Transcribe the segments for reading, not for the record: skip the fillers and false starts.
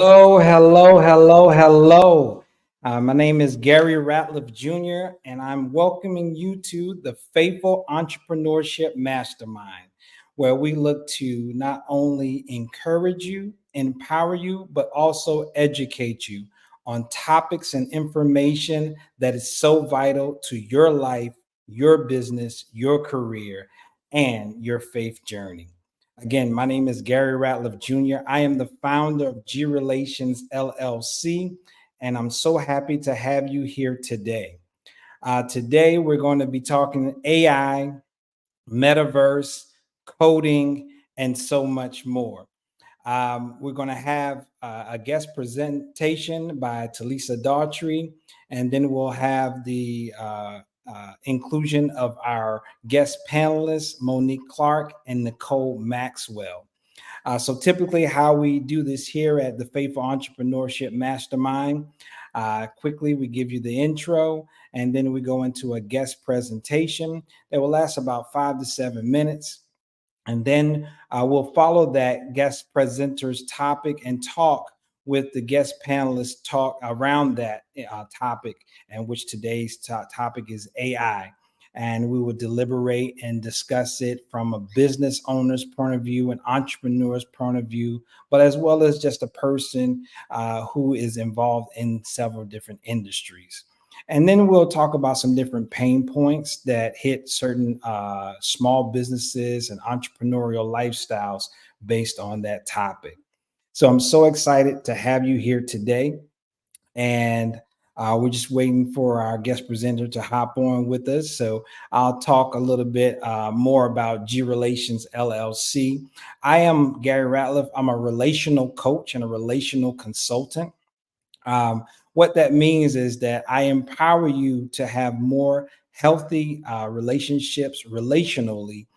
Hello, hello, hello, hello. My name is Gary Ratliff Jr., and I'm welcoming you to the Faithful Entrepreneurship Mastermind, where we look to not only encourage you, empower you, but also educate you on topics and information that is so vital to your life, your business, your career, and your faith journey. Again, my name is Gary Ratliff Jr. I am the founder of G Relations LLC, and I'm so happy to have you here today. Today, we're going to be talking AI, metaverse, coding, and so much more. We're going to have a guest presentation by TeLisa Daughtry, and then we'll have the inclusion of our guest panelists, Monique Clarke and Nikole Maxwell. So typically how we do this here at the Faithful Entrepreneurship Mastermind, quickly we give you the intro, and then we go into a guest presentation that will last about 5 to 7 minutes. And then we'll follow that guest presenter's topic and talk with the guest panelists talk around that topic, and which today's topic is AI. And we will deliberate and discuss it from a business owner's point of view, an entrepreneur's point of view, but as well as just a person who is involved in several different industries. And then we'll talk about some different pain points that hit certain small businesses and entrepreneurial lifestyles based on that topic. So I'm so excited to have you here today. And we're just waiting for our guest presenter to hop on with us. So I'll talk a little bit more about G Relations LLC. I am Gary Ratliff. I'm a relational coach and a relational consultant. What that means is that I empower you to have more healthy relationships relationally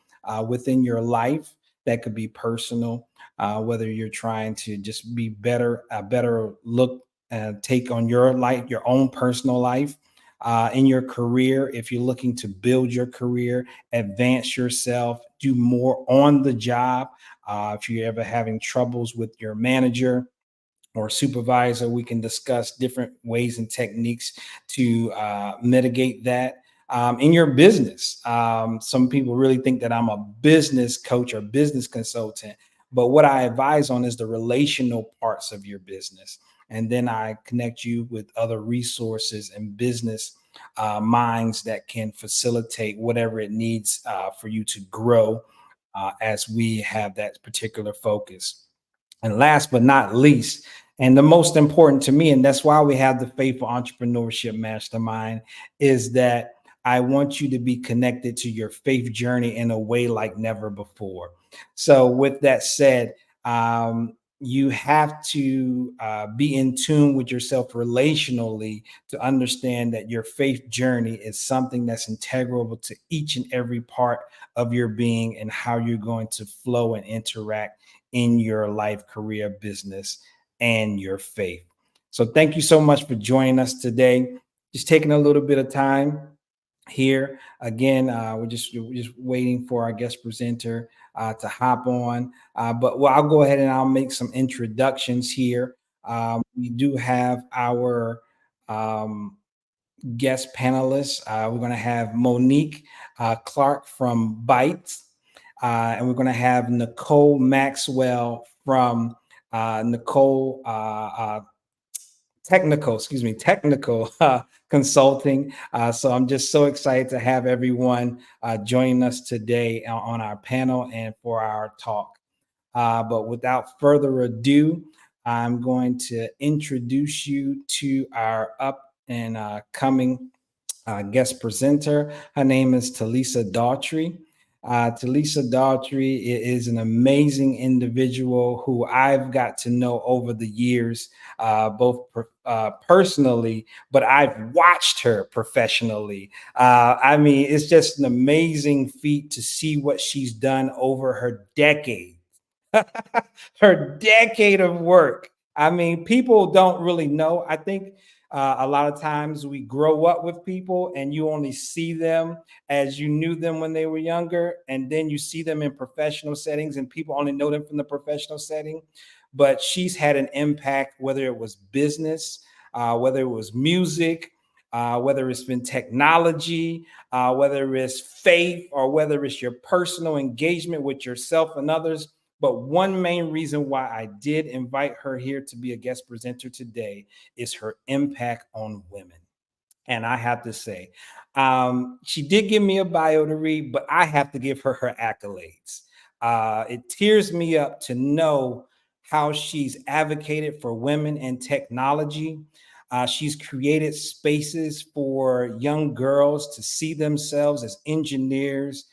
within your life. That could be personal, whether you're trying to just be better, a better look, take on your life, your own personal life. In your career, if you're looking to build your career, advance yourself, do more on the job. If you're ever having troubles with your manager, or supervisor, we can discuss different ways and techniques to mitigate that. In your business, some people really think that I'm a business coach or business consultant, but what I advise on is the relational parts of your business. And then I connect you with other resources and business minds that can facilitate whatever it needs for you to grow as we have that particular focus. And last but not least, and the most important to me, and that's why we have the Faithful Entrepreneurship Mastermind, is that I want you to be connected to your faith journey in a way like never before. So, with that said, you have to be in tune with yourself relationally to understand that your faith journey is something that's integral to each and every part of your being and how you're going to flow and interact in your life, career, business, and your faith. So thank you so much for joining us today. Just taking a little bit of time here. Again, we're just waiting for our guest presenter to hop on. But well, I'll go ahead and I'll make some introductions here. We do have our guest panelists. We're going to have Monique Clarke from Bytes, and we're going to have Nikole Maxwell from Nikole technical consulting. So I'm just so excited to have everyone joining us today on our panel and for our talk. But without further ado, I'm going to introduce you to our up and coming guest presenter. Her name is TeLisa Daughtry. TeLisa Daughtry is an amazing individual who I've got to know over the years, both personally, but I've watched her professionally. I mean, it's just an amazing feat to see what she's done over her decade. Her decade of work. I mean, people don't really know. I think a lot of times we grow up with people and you only see them as you knew them when they were younger, and then you see them in professional settings and people only know them from the professional setting. but she's had an impact, whether it was business, whether it was music, whether it's been technology, whether it's faith, or whether it's your personal engagement with yourself and others. But one main reason why I did invite her here to be a guest presenter today is her impact on women. And I have to say, she did give me a bio to read, but I have to give her her accolades. It tears me up to know how she's advocated for women in technology. She's created spaces for young girls to see themselves as engineers,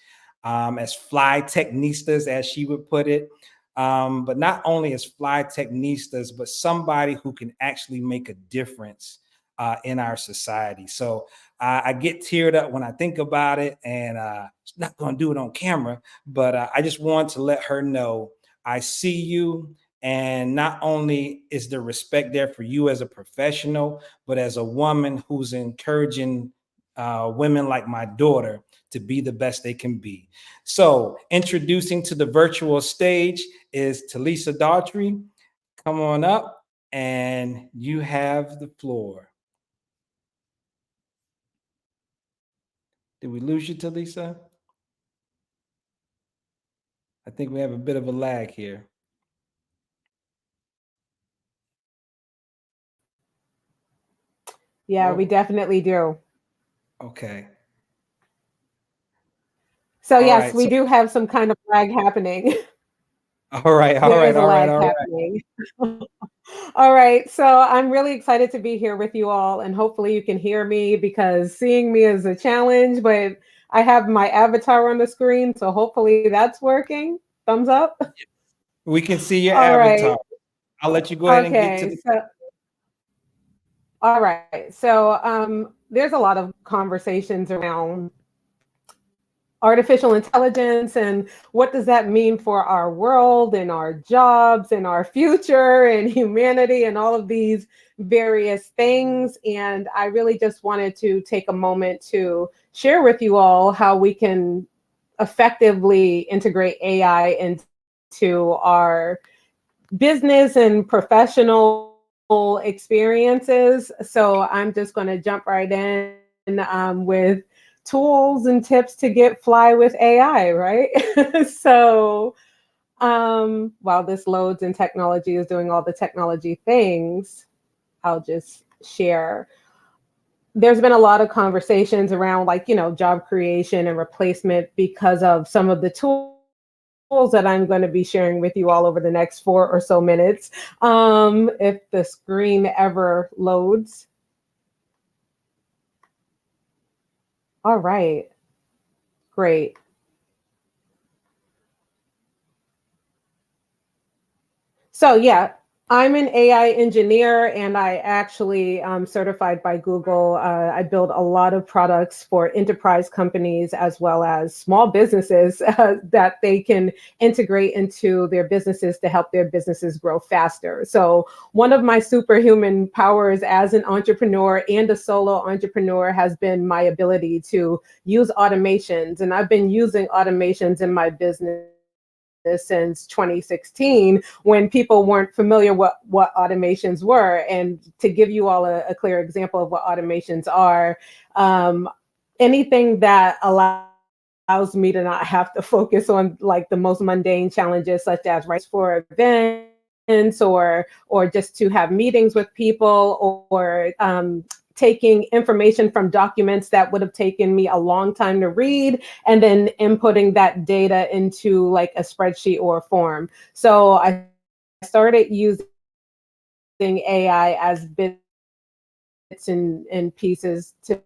as fly technistas, as she would put it. But not only as fly technistas, but somebody who can actually make a difference in our society. So I get teared up when I think about it, and not going to do it on camera, but I just want to let her know I see you. And not only is the respect there for you as a professional, but as a woman who's encouraging women like my daughter to be the best they can be. So introducing to the virtual stage is TeLisa Daughtry. Come on up, and you have the floor. Did we lose you, TeLisa? I think we have a bit of a lag here. Yeah, we definitely do. Okay. So yes, we do have some kind of lag happening. All right. There is a lag happening. All right. So I'm really excited to be here with you all, and hopefully you can hear me, because seeing me is a challenge, but I have my avatar on the screen, so hopefully that's working. Thumbs up. We can see your All avatar. right. I'll let you go ahead and get to Okay. the. All right. So there's a lot of conversations around artificial intelligence and what does that mean for our world and our jobs and our future and humanity and all of these various things. And I really just wanted to take a moment to share with you all how we can effectively integrate AI into our business and professional experiences. So I'm just going to jump right in with tools and tips to get fly with AI, right? So while this loads and technology is doing all the technology things, I'll just share. There's been a lot of conversations around, like, job creation and replacement because of some of the tools that I'm going to be sharing with you all over the next 4 or so minutes. If the screen ever loads. All right, great. So yeah, I'm an AI engineer, and I actually certified by Google. I build a lot of products for enterprise companies as well as small businesses that they can integrate into their businesses to help their businesses grow faster. So one of my superhuman powers as an entrepreneur and a solo entrepreneur has been my ability to use automations. And I've been using automations in my business since 2016, when people weren't familiar what automations were. And to give you all a clear example of what automations are, anything that allows me to not have to focus on like the most mundane challenges, such as rights for events, or just to have meetings with people, or taking information from documents that would have taken me a long time to read, and then inputting that data into like a spreadsheet or a form. So I started using AI as bits and pieces to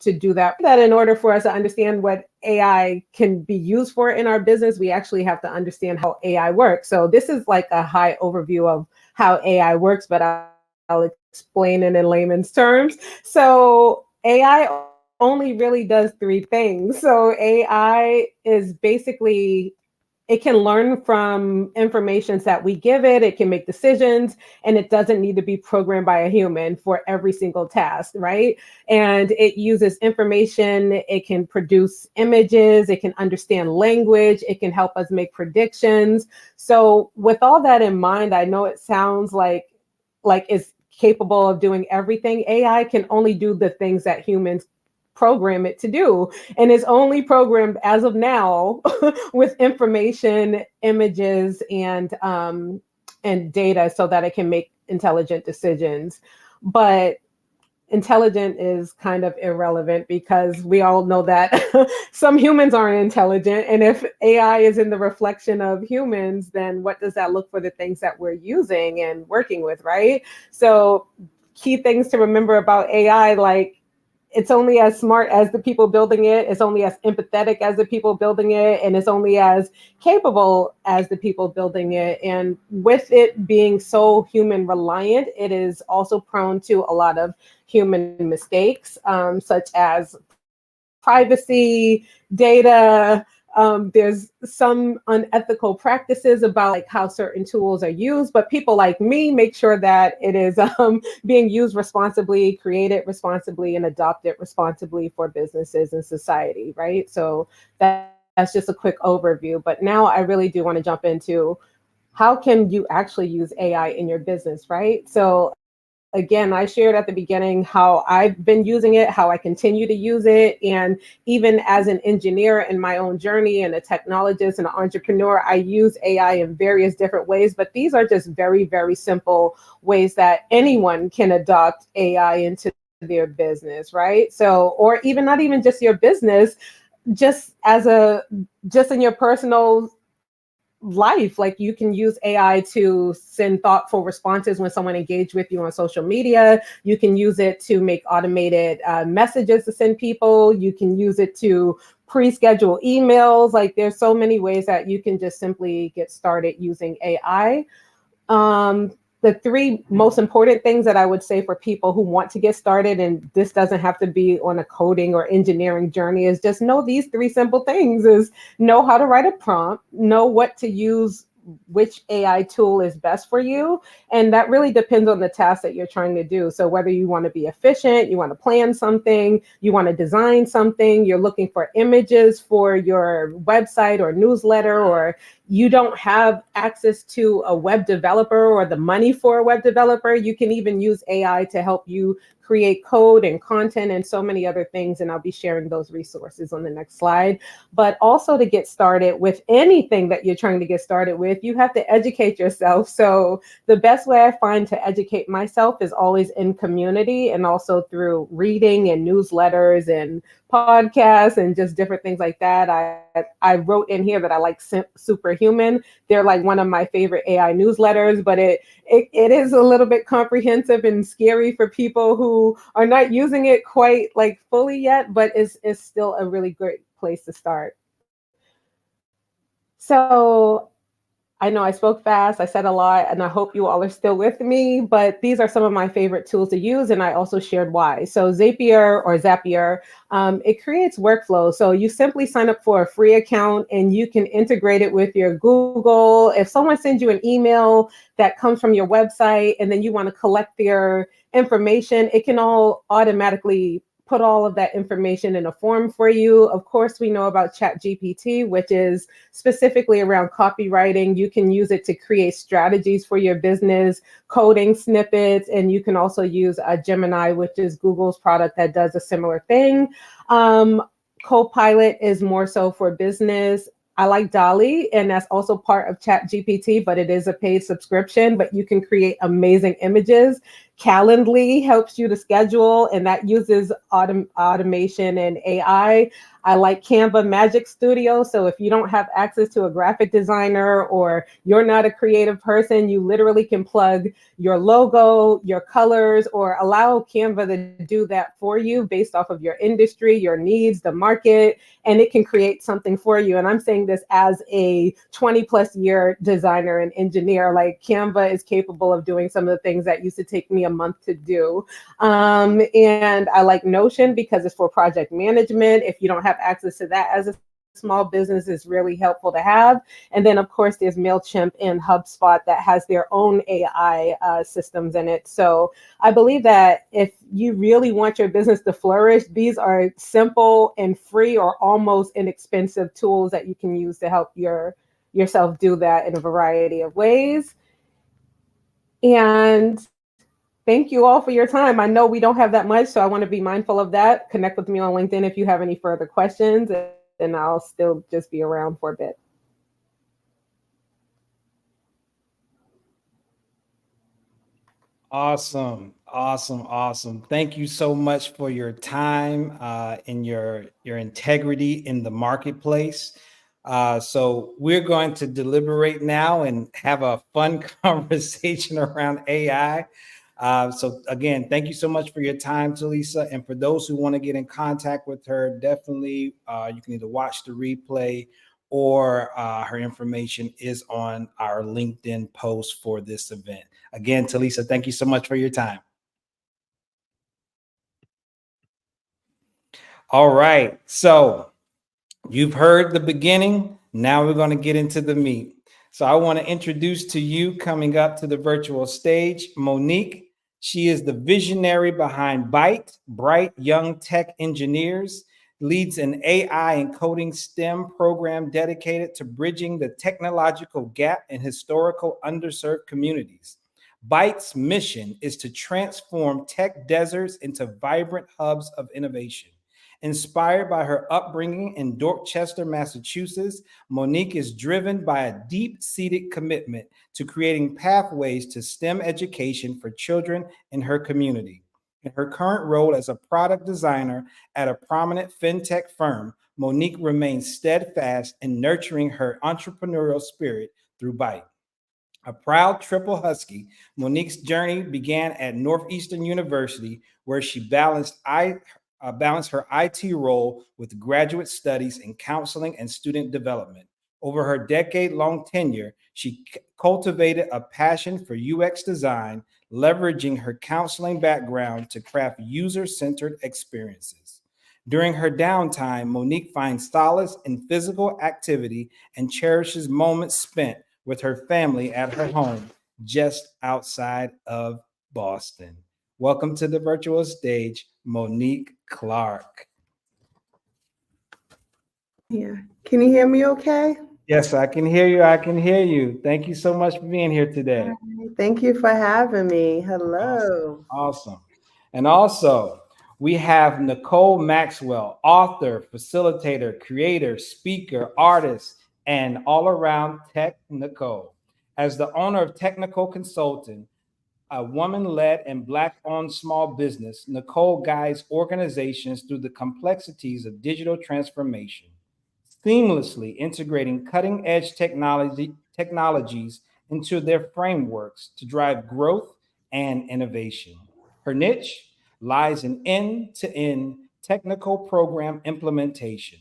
do that. That in order for us to understand what AI can be used for in our business, we actually have to understand how AI works. So this is like a high overview of how AI works, but I'll explain it in layman's terms. So AI only really does 3 things. So AI is basically it can learn from information that we give it. It can make decisions, and it doesn't need to be programmed by a human for every single task, right? And it uses information. It can produce images. It can understand language. It can help us make predictions. So with all that in mind, I know it sounds like it's capable of doing everything. AI can only do the things that humans program it to do, and is only programmed as of now with information, images, and data, so that it can make intelligent decisions. But intelligent is kind of irrelevant, because we all know that some humans aren't intelligent, and if AI is in the reflection of humans, then what does that look for the things that we're using and working with, right? So key things to remember about AI, like, it's only as smart as the people building it, it's only as empathetic as the people building it, and it's only as capable as the people building it. And with it being so human reliant, it is also prone to a lot of human mistakes, such as privacy, data. There's some unethical practices about like how certain tools are used, but people like me make sure that it is being used responsibly, created responsibly, and adopted responsibly for businesses and society, right? So that's just a quick overview. But now I really do want to jump into how can you actually use AI in your business, right? So again, I shared at the beginning how I've been using it, how I continue to use it. And even as an engineer in my own journey and a technologist and an entrepreneur, I use AI in various different ways. But these are just very, very simple ways that anyone can adopt AI into their business, right? So, or even not even just your business, just in your personal life. Like, you can use AI to send thoughtful responses when someone engaged with you on social media. You can use it to make automated messages to send people. You can use it to pre-schedule emails. Like, there's so many ways that you can just simply get started using AI. The three most important things that I would say for people who want to get started, and this doesn't have to be on a coding or engineering journey, is just know these three simple things: is know how to write a prompt, know what to use, which AI tool is best for you. And that really depends on the task that you're trying to do. So whether you want to be efficient, you want to plan something, you want to design something, you're looking for images for your website or newsletter, or you don't have access to a web developer or the money for a web developer, you can even use AI to help you create code and content and so many other things. And I'll be sharing those resources on the next slide. But also, to get started with anything that you're trying to get started with, you have to educate yourself. So the best way I find to educate myself is always in community, and also through reading and newsletters and podcasts and just different things like that. I wrote in here that I like Superhuman. They're like one of my favorite AI newsletters, but it is a little bit comprehensive and scary for people who are not using it quite like fully yet, but it's still a really great place to start. So I know I spoke fast, I said a lot, and I hope you all are still with me, but these are some of my favorite tools to use, and I also shared why. So Zapier, it creates workflow. So you simply sign up for a free account, and you can integrate it with your Google. If someone sends you an email that comes from your website, and then you want to collect their information, it can all automatically put all of that information in a form for you. Of course, we know about ChatGPT, which is specifically around copywriting. You can use it to create strategies for your business, coding snippets, and you can also use Gemini, which is Google's product that does a similar thing. Copilot is more so for business. I like DALL-E, and that's also part of ChatGPT, but it is a paid subscription, but you can create amazing images. Calendly helps you to schedule, and that uses automation and AI. I like Canva Magic Studio. So if you don't have access to a graphic designer, or you're not a creative person, you literally can plug your logo, your colors, or allow Canva to do that for you based off of your industry, your needs, the market, and it can create something for you. And I'm saying this as a 20+ year designer and engineer. Like, Canva is capable of doing some of the things that used to take me a month to do. And I like Notion because it's for project management. If you don't have access to that as a small business is really helpful to have. And then, of course, there's MailChimp and HubSpot that has their own AI systems in it. So I believe that if you really want your business to flourish, these are simple and free or almost inexpensive tools that you can use to help yourself do that in a variety of ways. And thank you all for your time. I know we don't have that much, so I want to be mindful of that. Connect with me on LinkedIn if you have any further questions, and I'll still just be around for a bit. Awesome, awesome, awesome. Thank you so much for your time and your integrity in the marketplace. So we're going to deliberate now and have a fun conversation around AI. So again, thank you so much for your time, TeLisa. And for those who want to get in contact with her, definitely you can either watch the replay or her information is on our LinkedIn post for this event. Again, TeLisa, thank you so much for your time. All right. So you've heard the beginning. Now we're going to get into the meat. So I want to introduce to you, coming up to the virtual stage, Monique. She is the visionary behind Byte, Bright Young Tech Engineers, leads an AI and coding STEM program dedicated to bridging the technological gap in historical underserved communities. Byte's mission is to transform tech deserts into vibrant hubs of innovation. Inspired by her upbringing in Dorchester, Massachusetts, Monique is driven by a deep-seated commitment to creating pathways to STEM education for children in her community. In her current role as a product designer at a prominent fintech firm, Monique remains steadfast in nurturing her entrepreneurial spirit through Byte. A proud triple Husky, Monique's journey began at Northeastern University, where she balanced her IT role with graduate studies in counseling and student development. Over her decade-long tenure, she cultivated a passion for UX design, leveraging her counseling background to craft user-centered experiences. During her downtime, Monique finds solace in physical activity and cherishes moments spent with her family at her home just outside of Boston. Welcome to the virtual stage, Monique Clarke. Yeah. Can you hear me okay? Yes, I can hear you. I can hear you. Thank you so much for being here today. Thank you for having me. Hello. Awesome. And also, we have Nikole Maxwell, author, facilitator, creator, speaker, artist, and all around tech Nikole. As the owner of Technical Consultant, a woman-led and Black-owned small business, Nikole guides organizations through the complexities of digital transformation, seamlessly integrating cutting-edge technologies into their frameworks to drive growth and innovation. Her niche lies in end-to-end technical program implementation,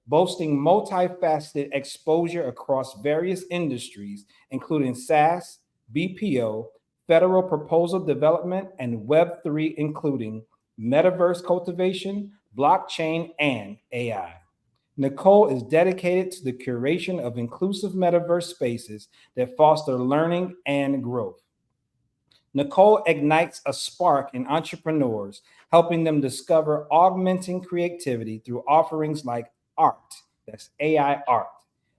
boasting multifaceted exposure across various industries, including SaaS, BPO, federal proposal development, and Web3, including metaverse cultivation, blockchain, and AI. Nikole is dedicated to the curation of inclusive metaverse spaces that foster learning and growth. Nikole ignites a spark in entrepreneurs, helping them discover augmenting creativity through offerings like Art, that's AI Art,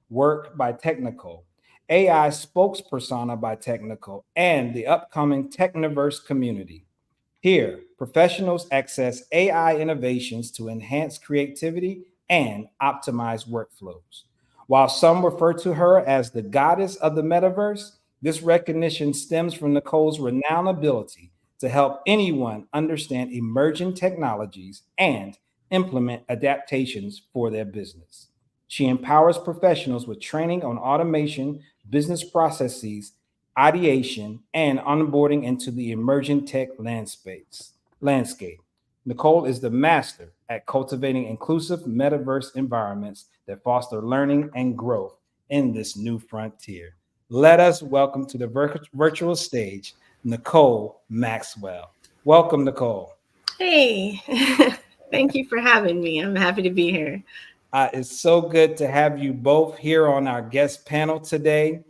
Work by Technical, AI Spokespersona by Technical, and the upcoming Techniverse community. Here, professionals access AI innovations to enhance creativity and optimize workflows. While some refer to her as the goddess of the metaverse, this recognition stems from Nikole's renowned ability to help anyone understand emerging technologies and implement adaptations for their business. She empowers professionals with training on automation, business processes, ideation, and onboarding into the emerging tech landscape. Nikole is the master at cultivating inclusive metaverse environments that foster learning and growth in this new frontier. Let us welcome to the virtual stage, Nikole Maxwell. Welcome, Nikole. Hey, thank you for having me. I'm happy to be here. It's so good to have you both here on our guest panel today.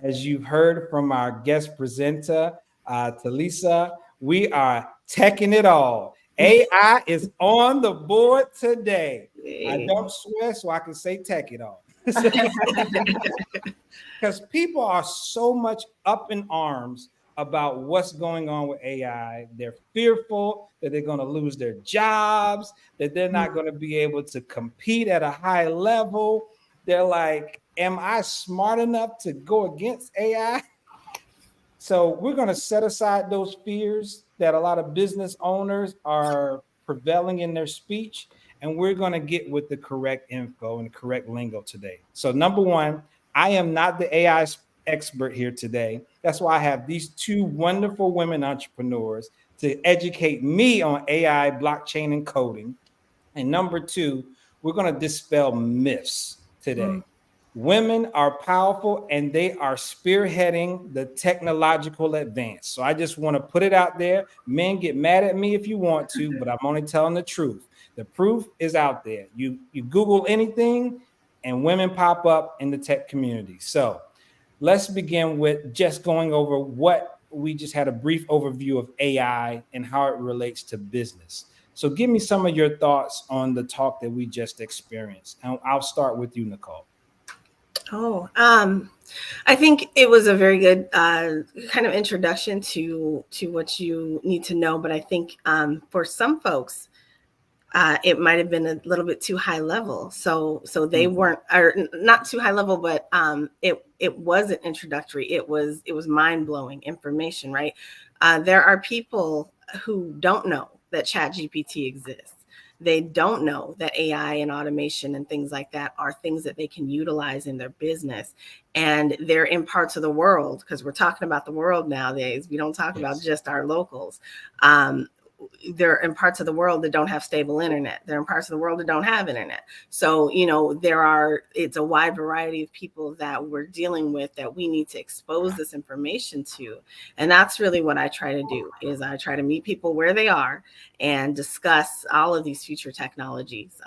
As you've heard from our guest presenter, TeLisa, we are teching it all. AI is on the board today. I don't swear, so I can say tech it all. Because people are so much up in arms about what's going on with AI. They're fearful that they're going to lose their jobs, that they're not going to be able to compete at a high level. They're like, am I smart enough to go against AI? So we're going to set aside those fears that a lot of business owners are prevailing in their speech, and we're going to get with the correct info and the correct lingo today. So number one, I am not the AI expert here today. That's why I have these two wonderful women entrepreneurs to educate me on AI, blockchain, and coding. And number two, we're going to dispel myths today. Women are powerful and they are spearheading the technological advance. So I just want to put it out there. Men, get mad at me if you want to, but I'm only telling the truth. The proof is out there. You Google anything and women pop up in the tech community. So let's begin with just going over what we just had a brief overview of AI and how it relates to business. So give me some of your thoughts on the talk that we just experienced. And I'll start with you, Nikole. I think it was a very good kind of introduction to what you need to know. But I think for some folks, it might have been a little bit too high level. So they weren't, or not too high level, but it wasn't introductory. It was mind-blowing information, right? There are people who don't know that ChatGPT exists. They don't know that AI and automation and things like that are things that they can utilize in their business. And they're in parts of the world, because we're talking about the world nowadays. We don't talk about just our locals. They're in parts of the world that don't have stable internet. They're in parts of the world that don't have internet. So, it's a wide variety of people that we're dealing with that we need to expose this information to. And that's really what I try to do, is I try to meet people where they are and discuss all of these future technologies.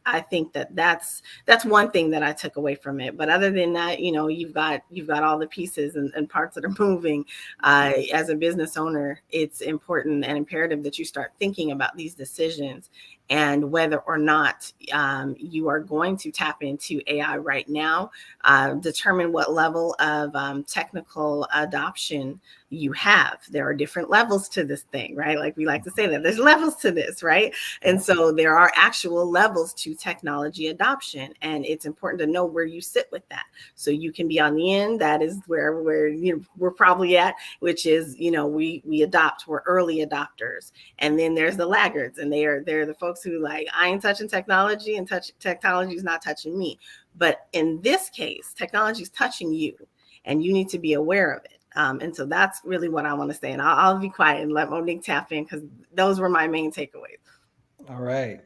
I think that's one thing that I took away from it. But other than that, you've got all the pieces and parts that are moving. As a business owner, it's important and imperative that you start thinking about these decisions and whether or not you are going to tap into AI right now. Determine what level of technical adoption you have. There are different levels to this thing, right? Like we like to say that there's levels to this, right? And so there are actual levels to technology adoption, and it's important to know where you sit with that. So you can be on the end. That is where we're probably at, which is, we adopt, we're early adopters. And then there's the laggards, and they're the folks who like, I ain't touching technology, and technology is not touching me. But in this case, technology is touching you, and you need to be aware of it. And so that's really what I want to say. And I'll be quiet and let Monique tap in, because those were my main takeaways. All right.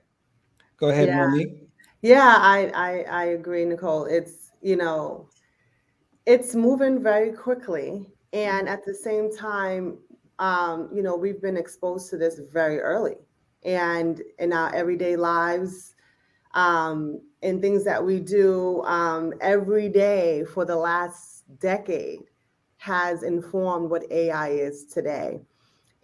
Go ahead, Monique. Yeah, I agree, Nikole. It's moving very quickly. And at the same time, we've been exposed to this very early. And in our everyday lives, and things that we do every day for the last decade has informed what AI is today.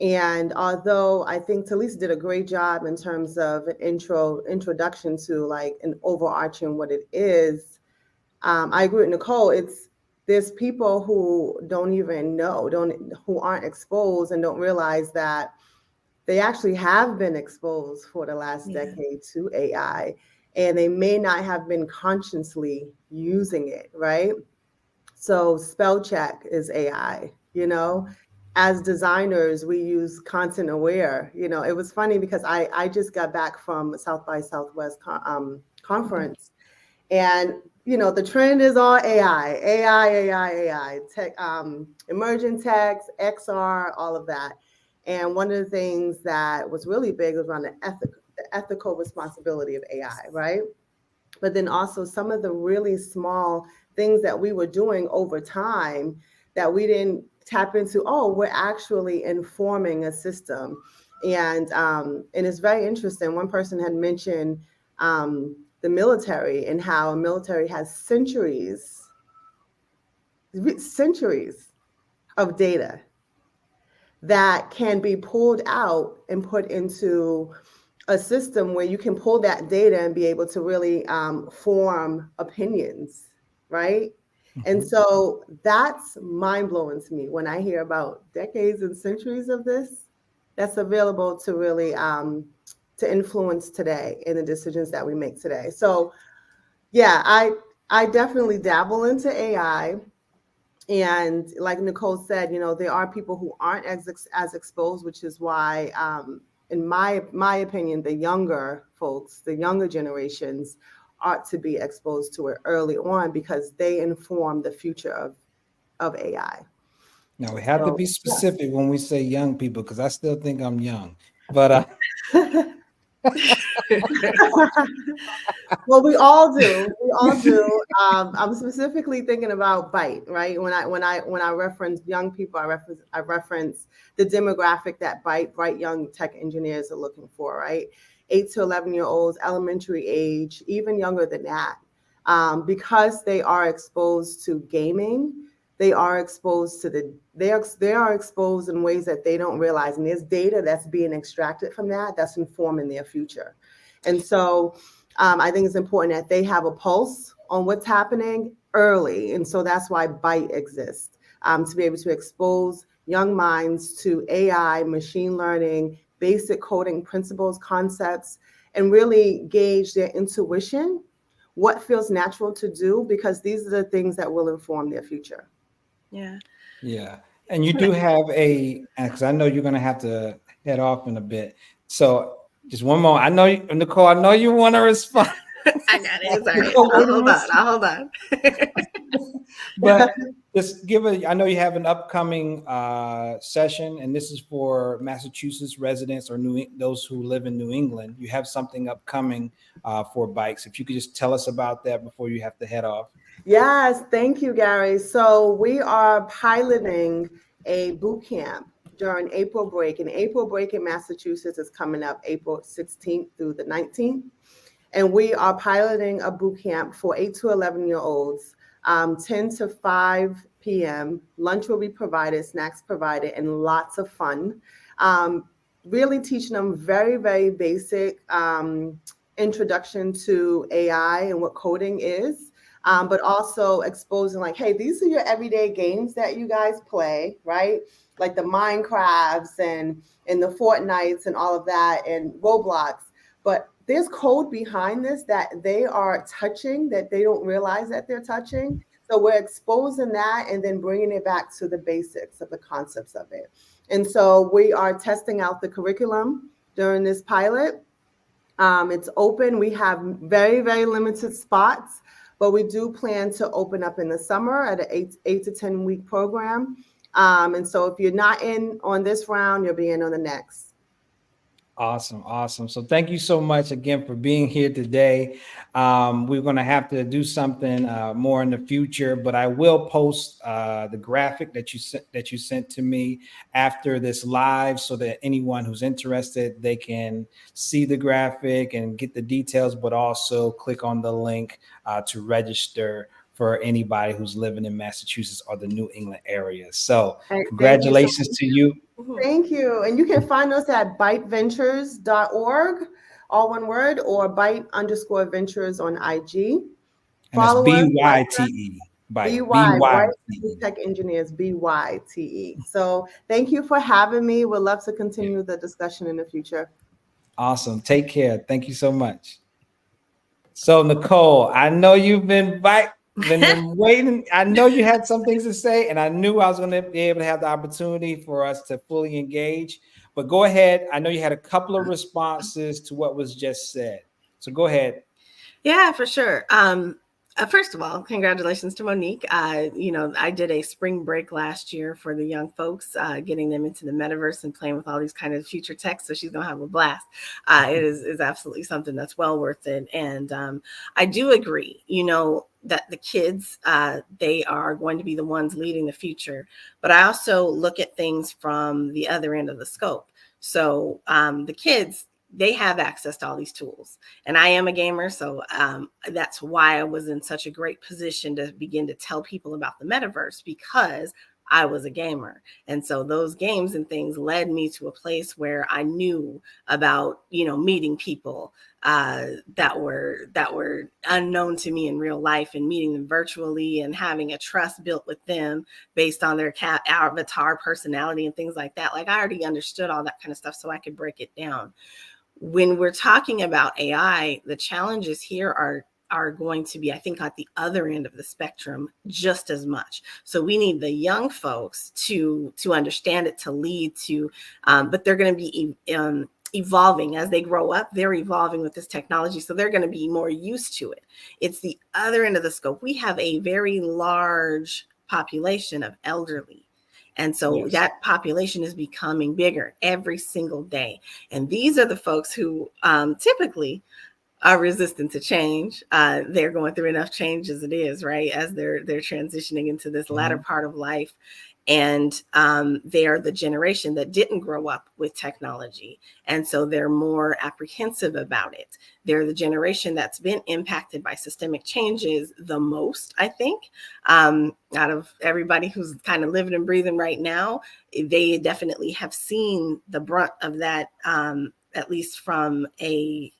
And although I think TeLisa did a great job in terms of an introduction to like an overarching what it is, I agree with Nikole. There's people who don't even know, who aren't exposed and don't realize that they actually have been exposed for the last decade to AI, and they may not have been consciously using it, right? So spell check is AI, As designers, we use content aware. It was funny because I just got back from South by Southwest conference, and the trend is all AI, tech, emerging text, XR, all of that. And one of the things that was really big was around the ethical responsibility of AI, right? But then also some of the really small things that we were doing over time that we didn't tap into. We're actually informing a system. And it's very interesting. One person had mentioned the military and how a military has centuries of data that can be pulled out and put into a system where you can pull that data and be able to really form opinions, right? And so that's mind-blowing to me when I hear about decades and centuries of this that's available to really to influence today in the decisions that we make today. So yeah, I definitely dabble into AI. And like Nikole said, you know, there are people who aren't as exposed, which is why, in my opinion, the younger folks, the younger generations ought to be exposed to it early on because they inform the future of AI. Now we have to be specific when we say young people, because I still think I'm young. But well, we all do. We all do. I'm specifically thinking about BITE, right? When I reference young people, I reference the demographic that bright young tech engineers are looking for, right? 8 to 11-year-olds, elementary age, even younger than that, because they are exposed to gaming. They are exposed to they are exposed in ways that they don't realize, and there's data that's being extracted from that's informing their future. And so I think it's important that they have a pulse on what's happening early. And so that's why BITE exists, to be able to expose young minds to AI, machine learning, basic coding principles, concepts, and really gauge their intuition, what feels natural to do, because these are the things that will inform their future. Yeah. Yeah. And you do have because I know you're going to have to head off in a bit. So just one more. I know, Nikole, I know you want to respond. I got it. It's all right. I'll hold on. But just I know you have an upcoming session, and this is for Massachusetts residents or those who live in New England. You have something upcoming for bikes. If you could just tell us about that before you have to head off. Yes, thank you, Gary. So we are piloting a boot camp during April break. And April break in Massachusetts is coming up April 16th through the 19th. And we are piloting a boot camp for 8 to 11-year-olds, 10 to 5 p.m. Lunch will be provided, snacks provided, and lots of fun. Really teaching them very, very basic introduction to AI and what coding is. But also exposing like, hey, these are your everyday games that you guys play, right? Like the Minecrafts and the Fortnites and all of that and Roblox. But there's code behind this that they are touching that they don't realize that they're touching. So we're exposing that and then bringing it back to the basics of the concepts of it. And so we are testing out the curriculum during this pilot. It's open. We have very, very limited spots. But we do plan to open up in the summer at an 8 to 10 week program. And so if you're not in on this round, you'll be in on the next. Awesome. So thank you so much again for being here today. We're going to have to do something more in the future, but I will post the graphic that you sent to me after this live so that anyone who's interested, they can see the graphic and get the details, but also click on the link to register for anybody who's living in Massachusetts or the New England area. So congratulations to you. Thank you. And you can find us at biteventures.org, all one word, or bite_ventures on IG. And that's BYTE. BY, right? Tech engineers, BYTE. So thank you for having me. We'd love to continue the discussion in the future. Awesome. Take care. Thank you so much. So Nikole, I know you've been waiting. I know you had some things to say, and I knew I was going to be able to have the opportunity for us to fully engage. But go ahead. I know you had a couple of responses to what was just said. So go ahead. Yeah, for sure. First of all, congratulations to Monique. I did a spring break last year for the young folks, getting them into the metaverse and playing with all these kind of future tech. So she's going to have a blast. It is absolutely something that's well worth it. And I do agree, that the kids, they are going to be the ones leading the future. But I also look at things from the other end of the scope. So the kids, they have access to all these tools. And I am a gamer, so that's why I was in such a great position to begin to tell people about the metaverse, because I was a gamer. And so those games and things led me to a place where I knew about, meeting people that were unknown to me in real life, and meeting them virtually and having a trust built with them based on their avatar personality and things like that. Like, I already understood all that kind of stuff, so I could break it down. When we're talking about AI, the challenges here are going to be, I think, at the other end of the spectrum just as much. So we need the young folks to understand it, to lead, but they're going to be evolving as they grow up. They're evolving with this technology, so they're going to be more used to it. It's the other end of the scope. We have a very large population of elderly. And so that population is becoming bigger every single day. And these are the folks who typically are resistant to change. They're going through enough change as it is, right? As they're transitioning into this latter part of life. And they are the generation that didn't grow up with technology. And so they're more apprehensive about it. They're the generation that's been impacted by systemic changes the most, I think, out of everybody who's kind of living and breathing right now. They definitely have seen the brunt of that, at least from a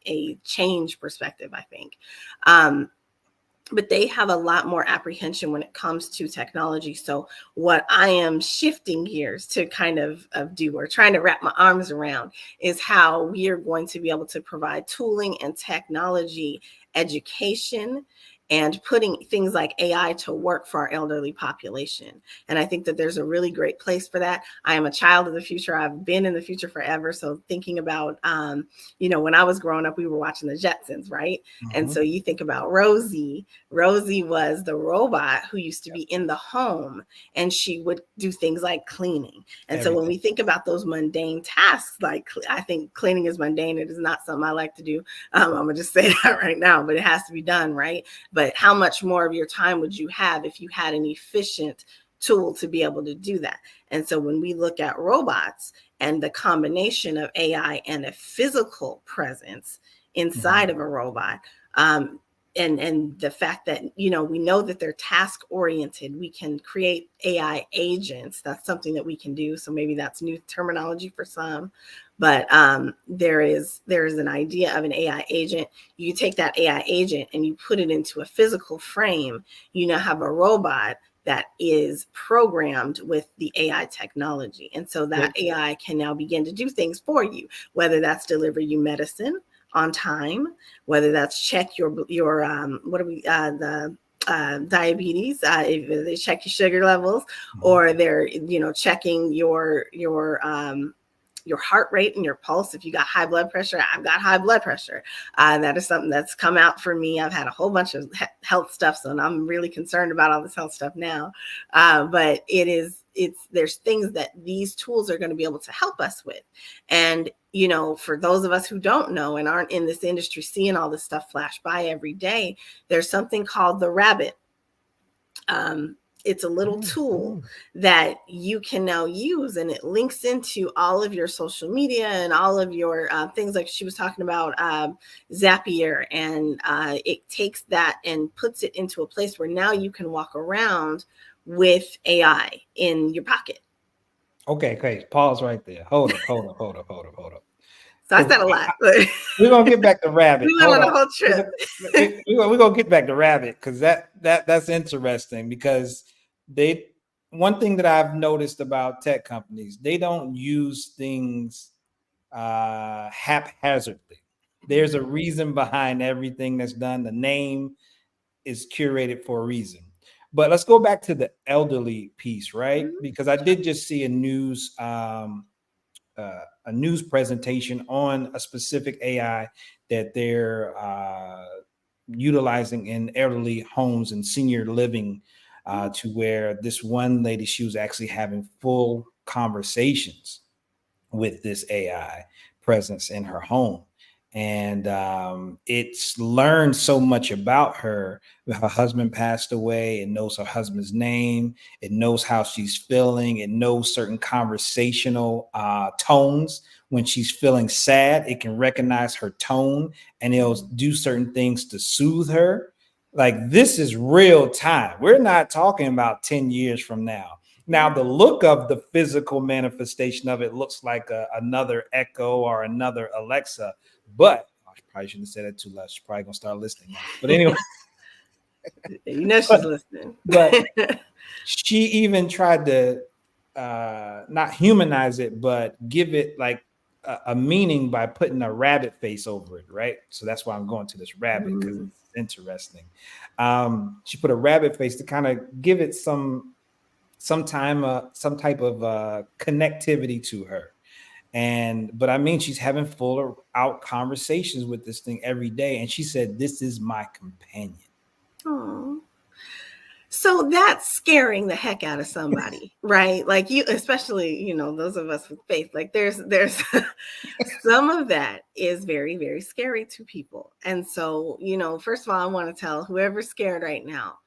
change perspective, I think. But they have a lot more apprehension when it comes to technology. So what I am shifting gears to kind of do, or trying to wrap my arms around, is how we are going to be able to provide tooling and technology education, and putting things like AI to work for our elderly population. And I think that there's a really great place for that. I am a child of the future. I've been in the future forever. So thinking about, when I was growing up, we were watching the Jetsons, right? And so you think about Rosie. Rosie was the robot who used to be in the home, and she would do things like cleaning. And so when we think about those mundane tasks, like, I think cleaning is mundane. It is not something I like to do. I'm gonna just say that right now, but it has to be done, right? But how much more of your time would you have if you had an efficient tool to be able to do that? And so when we look at robots and the combination of AI and a physical presence inside of a robot, and the fact that, we know that they're task oriented, we can create AI agents. That's something that we can do. So maybe that's new terminology for some, but there is an idea of an AI agent. You take that AI agent and you put it into a physical frame. You now have a robot that is programmed with the AI technology. And so that AI can now begin to do things for you, whether that's deliver you medicine on time, whether that's check your diabetes, if they check your sugar levels, or they're checking your heart rate and your pulse. If you got high blood pressure, I've got high blood pressure. That is something that's come out for me. I've had a whole bunch of health stuff, so I'm really concerned about all this health stuff now. But there's things that these tools are going to be able to help us with. And, for those of us who don't know and aren't in this industry seeing all this stuff flash by every day, there's something called the Rabbit. It's a little tool that you can now use, and it links into all of your social media and all of your things, like she was talking about Zapier, and it takes that and puts it into a place where now you can walk around with AI in your pocket. Okay, great. Pause right there. Hold up. So I said a lot. We're gonna get back to Rabbit. We went on a whole trip. We're gonna get back to Rabbit, because that's interesting, because one thing that I've noticed about tech companies, they don't use things haphazardly. There's a reason behind everything that's done. The name is curated for a reason. But let's go back to the elderly piece, right? Because I did just see a news presentation on a specific AI that they're utilizing in elderly homes and senior living, to where this one lady, she was actually having full conversations with this AI presence in her home. And it's learned so much about her. Her husband passed away. It knows her husband's name. It knows how she's feeling. It knows certain conversational tones. When she's feeling sad, it can recognize her tone, and it'll do certain things to soothe her. Like, this is real time. We're not talking about 10 years from now. Now, the look of the physical manifestation of it looks like another Echo or another Alexa. But I probably shouldn't have said that too loud. She's probably gonna start listening. But anyway, You know she's listening. But she even tried to not humanize it, but give it like a meaning by putting a rabbit face over it, right? So that's why I'm going to this rabbit, because it's interesting. She put a rabbit face to kind of give it some type of connectivity to her. But I mean, she's having full out conversations with this thing every day. And she said, "This is my companion." Oh, so that's scaring the heck out of somebody, right? Like, you, especially, those of us with faith, like there's some of that is very, very scary to people. And so, first of all, I want to tell whoever's scared right now,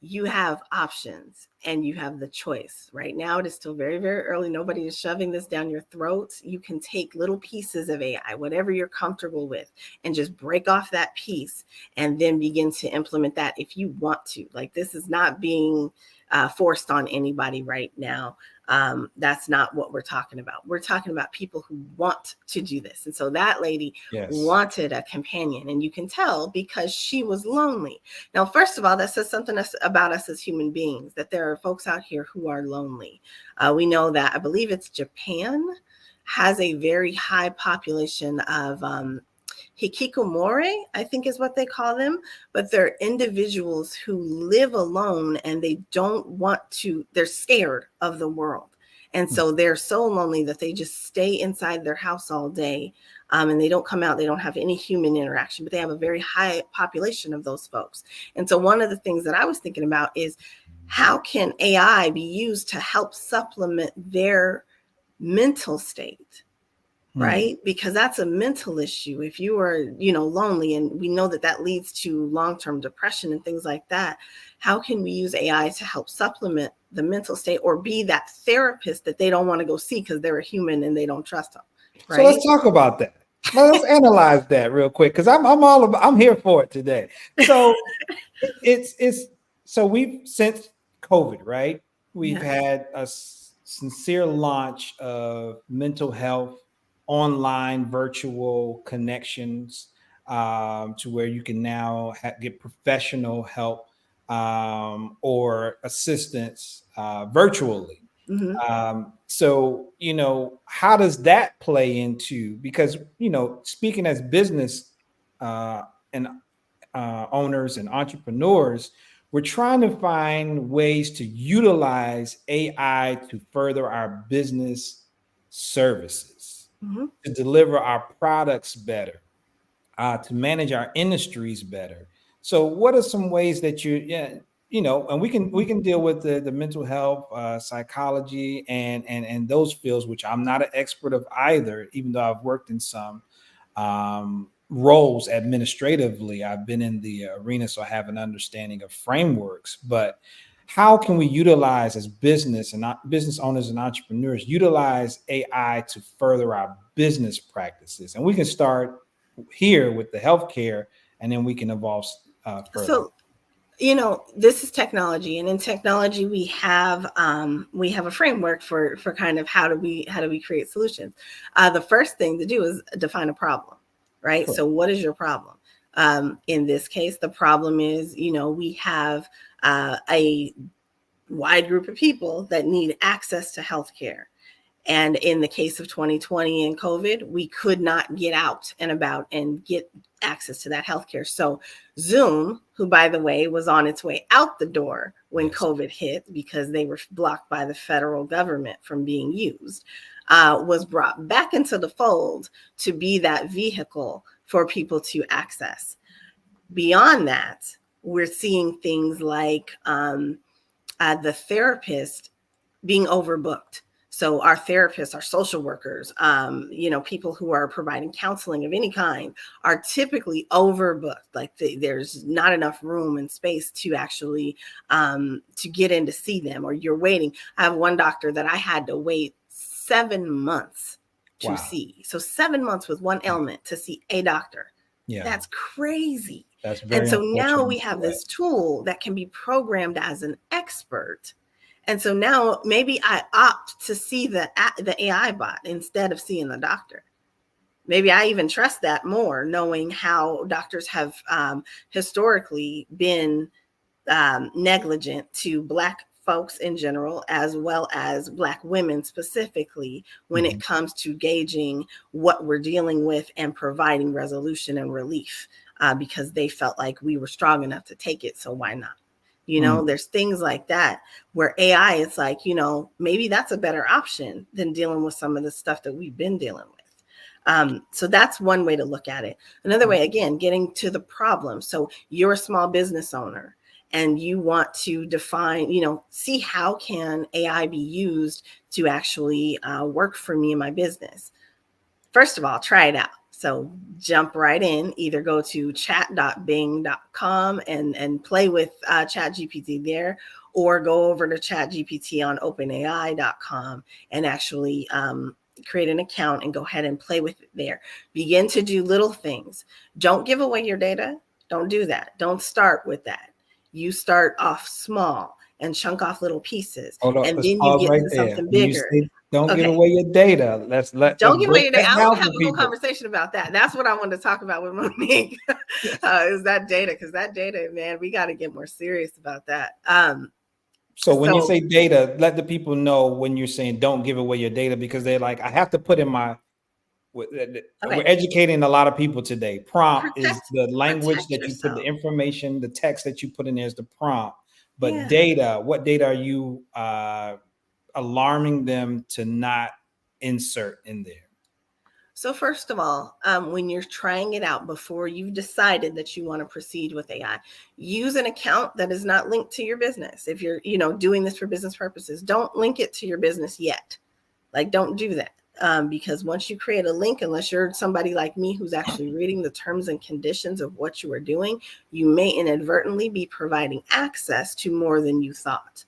you have options and you have the choice. Right now, it is still very, very early. Nobody is shoving this down your throats. You can take little pieces of AI, whatever you're comfortable with, and just break off that piece and then begin to implement that if you want to. Like, this is not being forced on anybody right now. That's not what we're talking about. We're talking about people who want to do this. And so that lady wanted a companion, and you can tell because she was lonely. Now, first of all, that says something about us as human beings, that there are folks out here who are lonely. We know that, I believe it's Japan, has a very high population of hikikomori, I think is what they call them, but they're individuals who live alone and they don't want to, they're scared of the world. And so they're so lonely that they just stay inside their house all day, and they don't come out. They don't have any human interaction, but they have a very high population of those folks. And so one of the things that I was thinking about is, how can AI be used to help supplement their mental state? Right? Because that's a mental issue. If you are, lonely, and we know that leads to long-term depression and things like that, how can we use AI to help supplement the mental state, or be that therapist that they don't want to go see because they're a human and they don't trust them? Right? So let's talk about that. Let's analyze that real quick, because I'm here for it today. So so we've, since COVID, right? We've had a sincere launch of mental health online virtual connections, to where you can now get professional help or assistance virtually. So, how does that play into, because, speaking as business and owners and entrepreneurs, we're trying to find ways to utilize AI to further our business services, to deliver our products better, to manage our industries better. So what are some ways that and we can deal with the mental health, psychology, and those fields, which I'm not an expert of either, even though I've worked in some roles administratively. I've been in the arena, so I have an understanding of frameworks. But how can we utilize, as business owners and entrepreneurs, utilize AI to further our business practices? And we can start here with the healthcare, and then we can evolve further. So, this is technology, and in technology, we have a framework for kind of how do we create solutions. The first thing to do is define a problem, right? Cool. So what is your problem? In this case, the problem is, we have a wide group of people that need access to healthcare. And in the case of 2020 and COVID, we could not get out and about and get access to that healthcare. So Zoom, who, by the way, was on its way out the door when COVID hit because they were blocked by the federal government from being used, was brought back into the fold to be that vehicle for people to access. Beyond that, we're seeing things like the therapist being overbooked. So our therapists, our social workers, people who are providing counseling of any kind are typically overbooked. Like there's not enough room and space to actually to get in to see them, or you're waiting. I have one doctor that I had to wait 7 months to see. So 7 months with one ailment to see a doctor. Yeah, that's crazy. That's very. And so now we have this tool that can be programmed as an expert. And so now maybe I opt to see the AI bot instead of seeing the doctor. Maybe I even trust that more, knowing how doctors have historically been negligent to Black folks in general, as well as Black women specifically, when it comes to gauging what we're dealing with and providing resolution and relief, because they felt like we were strong enough to take it. So why not? There's things like that where AI, it's like, maybe that's a better option than dealing with some of the stuff that we've been dealing with. So that's one way to look at it. Another way, again, getting to the problem. So you're a small business owner and you want to define, see how can AI be used to actually work for me in my business. First of all, try it out. So jump right in, either go to chat.bing.com and play with ChatGPT there, or go over to ChatGPT on openai.com and actually create an account and go ahead and play with it there. Begin to do little things. Don't give away your data. Don't do that. Don't start with that. You start off small and chunk off little pieces. And then you get to something bigger. Don't give away your data. Don't give away your data. I want to have a whole conversation about that. That's what I wanted to talk about with Monique, is that data. Because that data, man, we got to get more serious about that. So when you say data, let the people know when you're saying don't give away your data, because they're like, I have to put in my, we're educating a lot of people today. Prompt is the language that you put the information, the text that you put in there is the prompt. But data, what data are you alarming them to not insert in there? So first of all, when you're trying it out, before you've decided that you want to proceed with AI, use an account that is not linked to your business. If you're, doing this for business purposes, don't link it to your business yet. Like, don't do that. Because once you create a link, unless you're somebody like me who's actually reading the terms and conditions of what you are doing, you may inadvertently be providing access to more than you thought.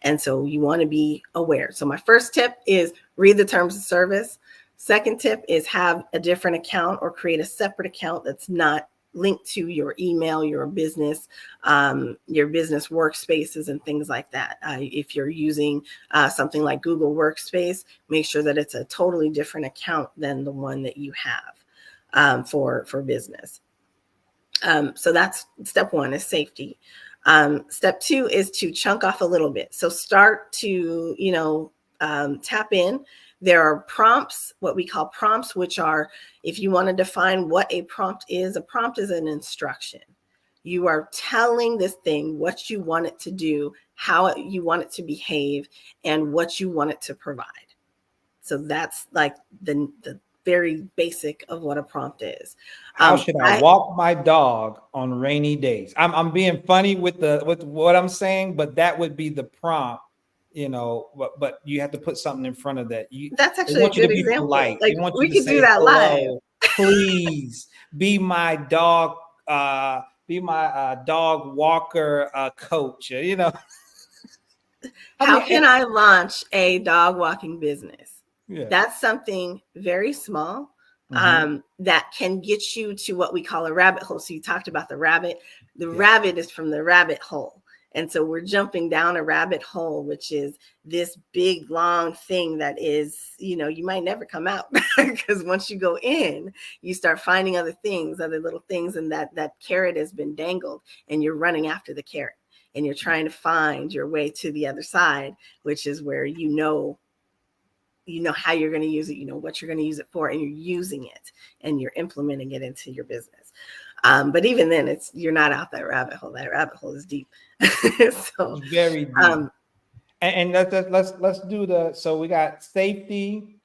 And so you want to be aware. So my first tip is read the terms of service. Second tip is have a different account or create a separate account that's not linked to your email, your business workspaces and things like that. If you're using something like Google Workspace, make sure that it's a totally different account than the one that you have for business. So that's step one, is safety. Step two is to chunk off a little bit. So start to, tap in. There are prompts, what we call prompts, which are, if you want to define what a prompt is an instruction. You are telling this thing what you want it to do, how you want it to behave, and what you want it to provide. So that's like the very basic of what a prompt is. How should I walk my dog on rainy days? I'm being funny with what I'm saying, but that would be the prompt, but you have to put something in front of that. That's actually a good example. Like, we could do that live. Please be my dog, dog walker coach. How can I launch a dog walking business? Yeah. That's something very small that can get you to what we call a rabbit hole. So you talked about the rabbit. The rabbit is from the rabbit hole. And so we're jumping down a rabbit hole, which is this big, long thing that is, you might never come out, because once you go in, you start finding other little things, and that carrot has been dangled, and you're running after the carrot, and you're trying to find your way to the other side, which is where you know how you're going to use it, what you're going to use it for, and you're using it and you're implementing it into your business. But even then, you're not out that rabbit hole. That rabbit hole is deep. So it's very deep. And let's do so we got safety,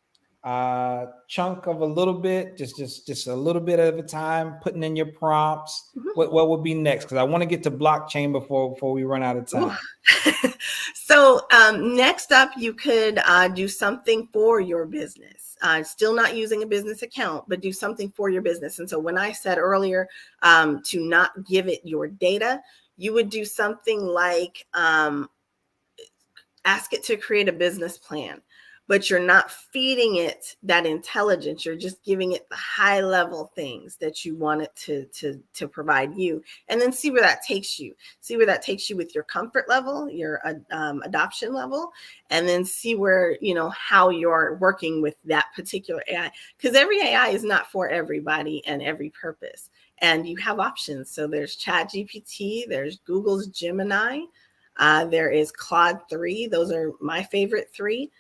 chunk of a little bit, just a little bit at a time, putting in your prompts. What would be next? Because I want to get to blockchain before we run out of time. So next up, you could do something for your business. Still not using a business account, but do something for your business. And so when I said earlier to not give it your data, you would do something like ask it to create a business plan, but you're not feeding it that intelligence. You're just giving it the high level things that you want it to provide you, and then see where that takes you. See where that takes you with your comfort level, your adoption level, and then see where, how you're working with that particular AI, because every AI is not for everybody and every purpose. And you have options. So there's ChatGPT, there's Google's Gemini, there is Claude 3. Those are my favorite 3.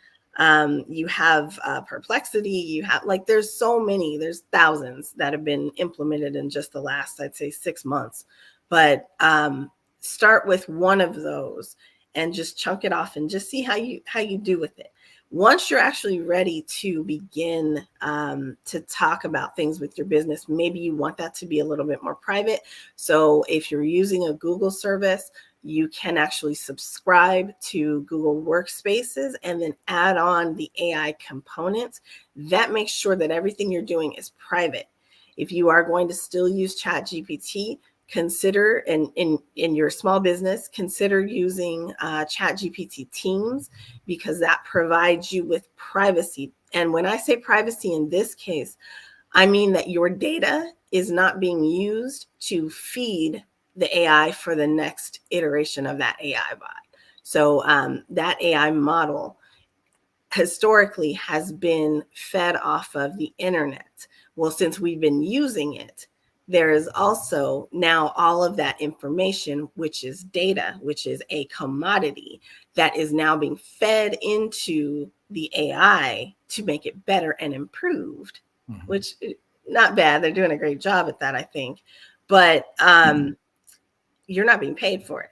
You have Perplexity, you have there's so many, there's thousands that have been implemented in just the last, I'd say 6 months. But start with one of those and just chunk it off and just see how you do with it. Once you're actually ready to begin to talk about things with your business, maybe you want that to be a little bit more private. So if you're using a Google service, you can actually subscribe to Google Workspaces and then add on the AI components. That makes sure that everything you're doing is private. If you are going to still use ChatGPT, consider in your small business, consider using ChatGPT Teams, because that provides you with privacy. And when I say privacy in this case, I mean that your data is not being used to feed the AI for the next iteration of that AI bot. So that AI model historically has been fed off of the internet. Well, since we've been using it, there is also now all of that information, which is data, which is a commodity that is now being fed into the AI to make it better and improved, which not bad. They're doing a great job at that, I think. But you're not being paid for it.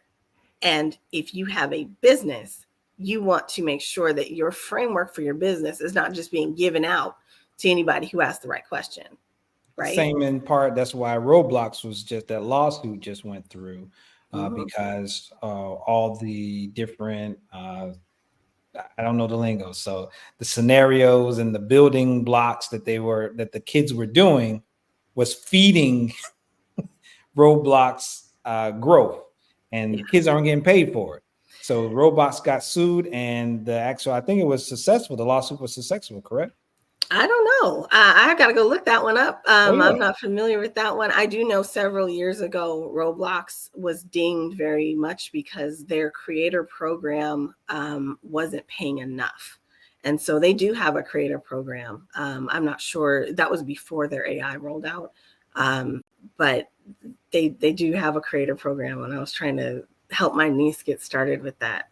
And if you have a business, you want to make sure that your framework for your business is not just being given out to anybody who asks the right question. Right. Same in part. That's why Roblox was just that lawsuit just went through because all the different, I don't know the lingo. So the scenarios and the building blocks that the kids were doing was feeding Roblox growth, and the kids aren't getting paid for it. So Roblox got sued, and I think it was successful. The lawsuit was successful, correct? I don't know. I got to go look that one up. I'm not familiar with that one. I do know several years ago, Roblox was dinged very much because their creator program wasn't paying enough. And so they do have a creator program. I'm not sure. That was before their AI rolled out. But they do have a creator program, and I was trying to help my niece get started with that.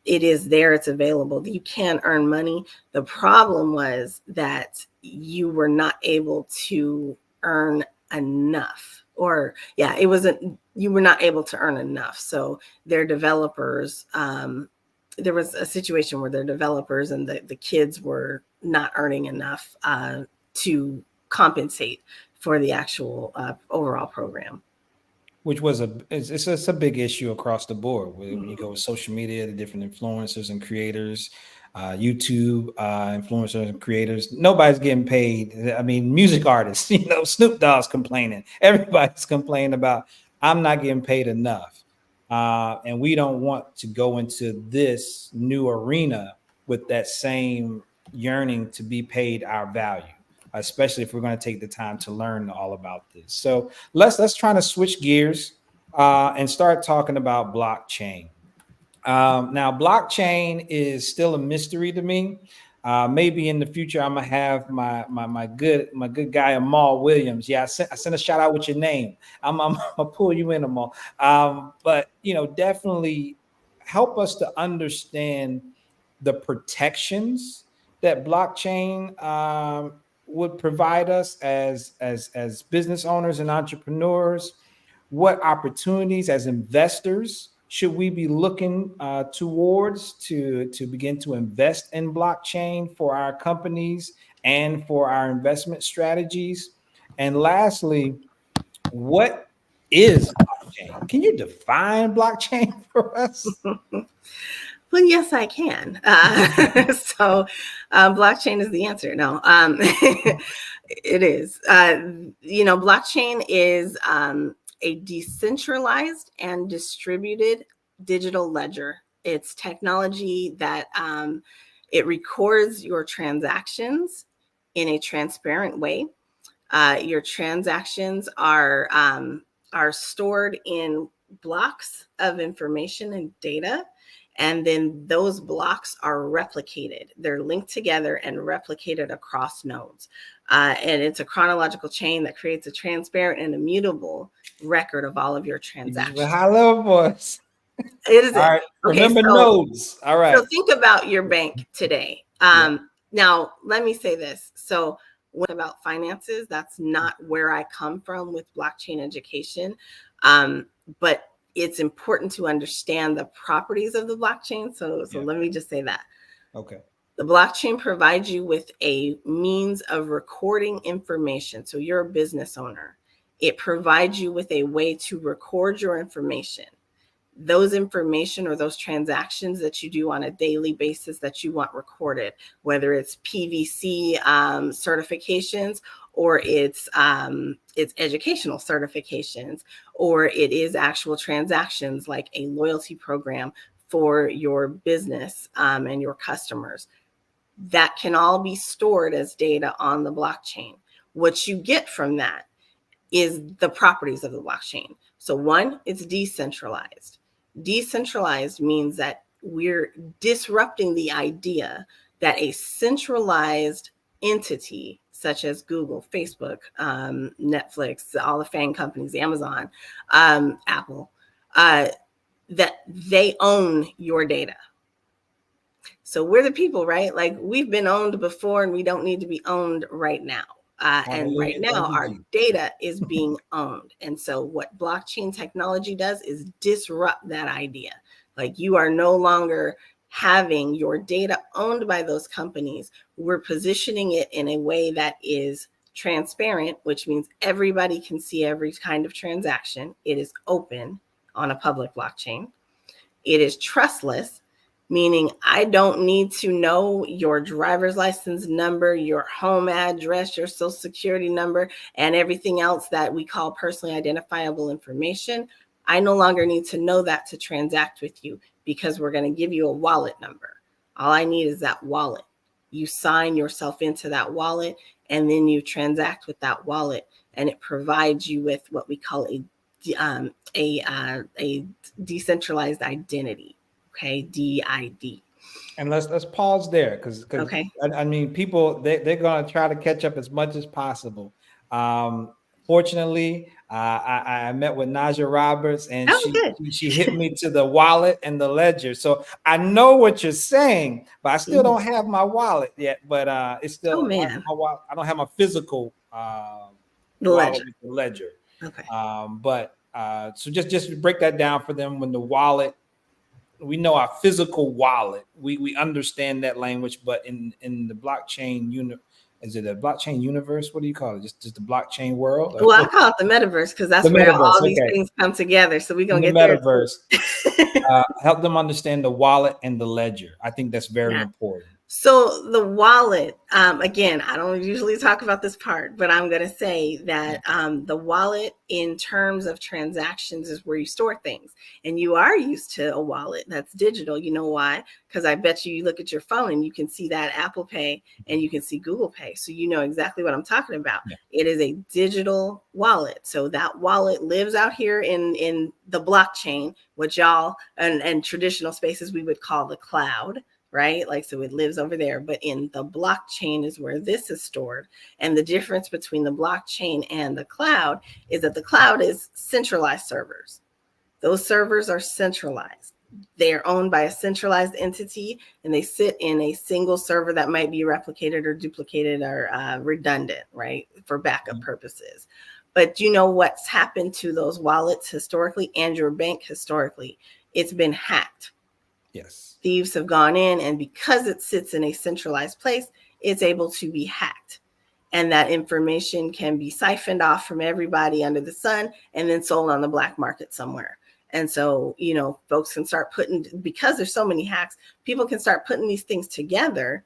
It is there, it's available. You can earn money. The problem was that you were not able to earn enough, you were not able to earn enough. So their developers, there was a situation where their developers and the kids were not earning enough to compensate for the actual overall program. Which was it's a big issue across the board. When you go with social media, the different influencers and creators, YouTube influencers and creators, nobody's getting paid. I mean, music artists, Snoop Dogg's complaining. Everybody's complaining about, I'm not getting paid enough. And we don't want to go into this new arena with that same yearning to be paid our value, especially if we're going to take the time to learn all about this. So let's try to switch gears and start talking about blockchain. Now, blockchain is still a mystery to me. Maybe in the future, I'm gonna have my good guy Amal Williams. Yeah, I sent a shout out with your name. I'm gonna pull you in, Amal. But definitely help us to understand the protections that blockchain would provide us as business owners and entrepreneurs, what opportunities as investors should we be looking towards to begin to invest in blockchain for our companies and for our investment strategies? And lastly, what is blockchain? Can you define blockchain for us? Well, yes, I can. So blockchain is the answer. No, it is. Blockchain is a decentralized and distributed digital ledger. It's technology that it records your transactions in a transparent way. Your transactions are stored in blocks of information and data. And then those blocks are replicated. They're linked together and replicated across nodes. And it's a chronological chain that creates a transparent and immutable record of all of your transactions. High level voice. It is. All right. Okay, Remember nodes. All right. So think about your bank today. Now, let me say this. So when about finances, that's not where I come from with blockchain education. But it's important to understand the properties of the blockchain. So let me just say that. Okay. The blockchain provides you with a means of recording information. So you're a business owner. It provides you with a way to record your information. Those information or those transactions that you do on a daily basis that you want recorded, whether it's PVC certifications, or it's educational certifications, or it is actual transactions like a loyalty program for your business and your customers. That can all be stored as data on the blockchain. What you get from that is the properties of the blockchain. So one, it's decentralized. Decentralized means that we're disrupting the idea that a centralized entity such as Google, Facebook, Netflix, all the FANG companies, Amazon, Apple, that they own your data. So we're the people, right? Like we've been owned before and we don't need to be owned right now. And right now our data is being owned. And so what blockchain technology does is disrupt that idea. Like you are no longer having your data owned by those companies. We're positioning it in a way that is transparent, which means everybody can see every kind of transaction. It is open on a public blockchain. It is trustless, meaning I don't need to know your driver's license number, your home address, your social security number, and everything else that we call personally identifiable information. I no longer need to know that to transact with you because we're going to give you a wallet number. All I need is that wallet. You sign yourself into that wallet and then you transact with that wallet, and it provides you with what we call a decentralized identity. Okay, DID. And let's pause there because okay. I mean, people they're going to try to catch up as much as possible. Fortunately, I met with Naja Roberts, and she hit me to the wallet and the ledger. So I know what you're saying, but I still don't have my wallet yet. But it's still my wallet. I don't have my physical wallet with the ledger. Okay. So just break that down for them. When the wallet, we know our physical wallet. We understand that language, but in the blockchain is it a blockchain universe? What do you call it? Just the blockchain world? Well, I call it the metaverse because that's where all these things come together. So we're gonna get the metaverse. Help them understand the wallet and the ledger. I think that's very important. So the wallet, again, I don't usually talk about this part, but I'm going to say that the wallet in terms of transactions is where you store things. And you are used to a wallet that's digital. You know why? Because I bet you look at your phone and you can see that Apple Pay and you can see Google Pay. So you know exactly what I'm talking about. Yeah. It is a digital wallet. So that wallet lives out here in the blockchain, which y'all and traditional spaces we would call the cloud. Right? Like, so it lives over there, but in the blockchain is where this is stored. And the difference between the blockchain and the cloud is that the cloud is centralized servers. Those servers are centralized. They are owned by a centralized entity and they sit in a single server that might be replicated or duplicated or redundant, right? For backup purposes. But you know what's happened to those wallets historically and your bank historically? it's been hacked. Yes. Thieves have gone in, and because it sits in a centralized place, it's able to be hacked. And that information can be siphoned off from everybody under the sun and then sold on the black market somewhere. And so, you know, folks can start putting, because there's so many hacks, people can start putting these things together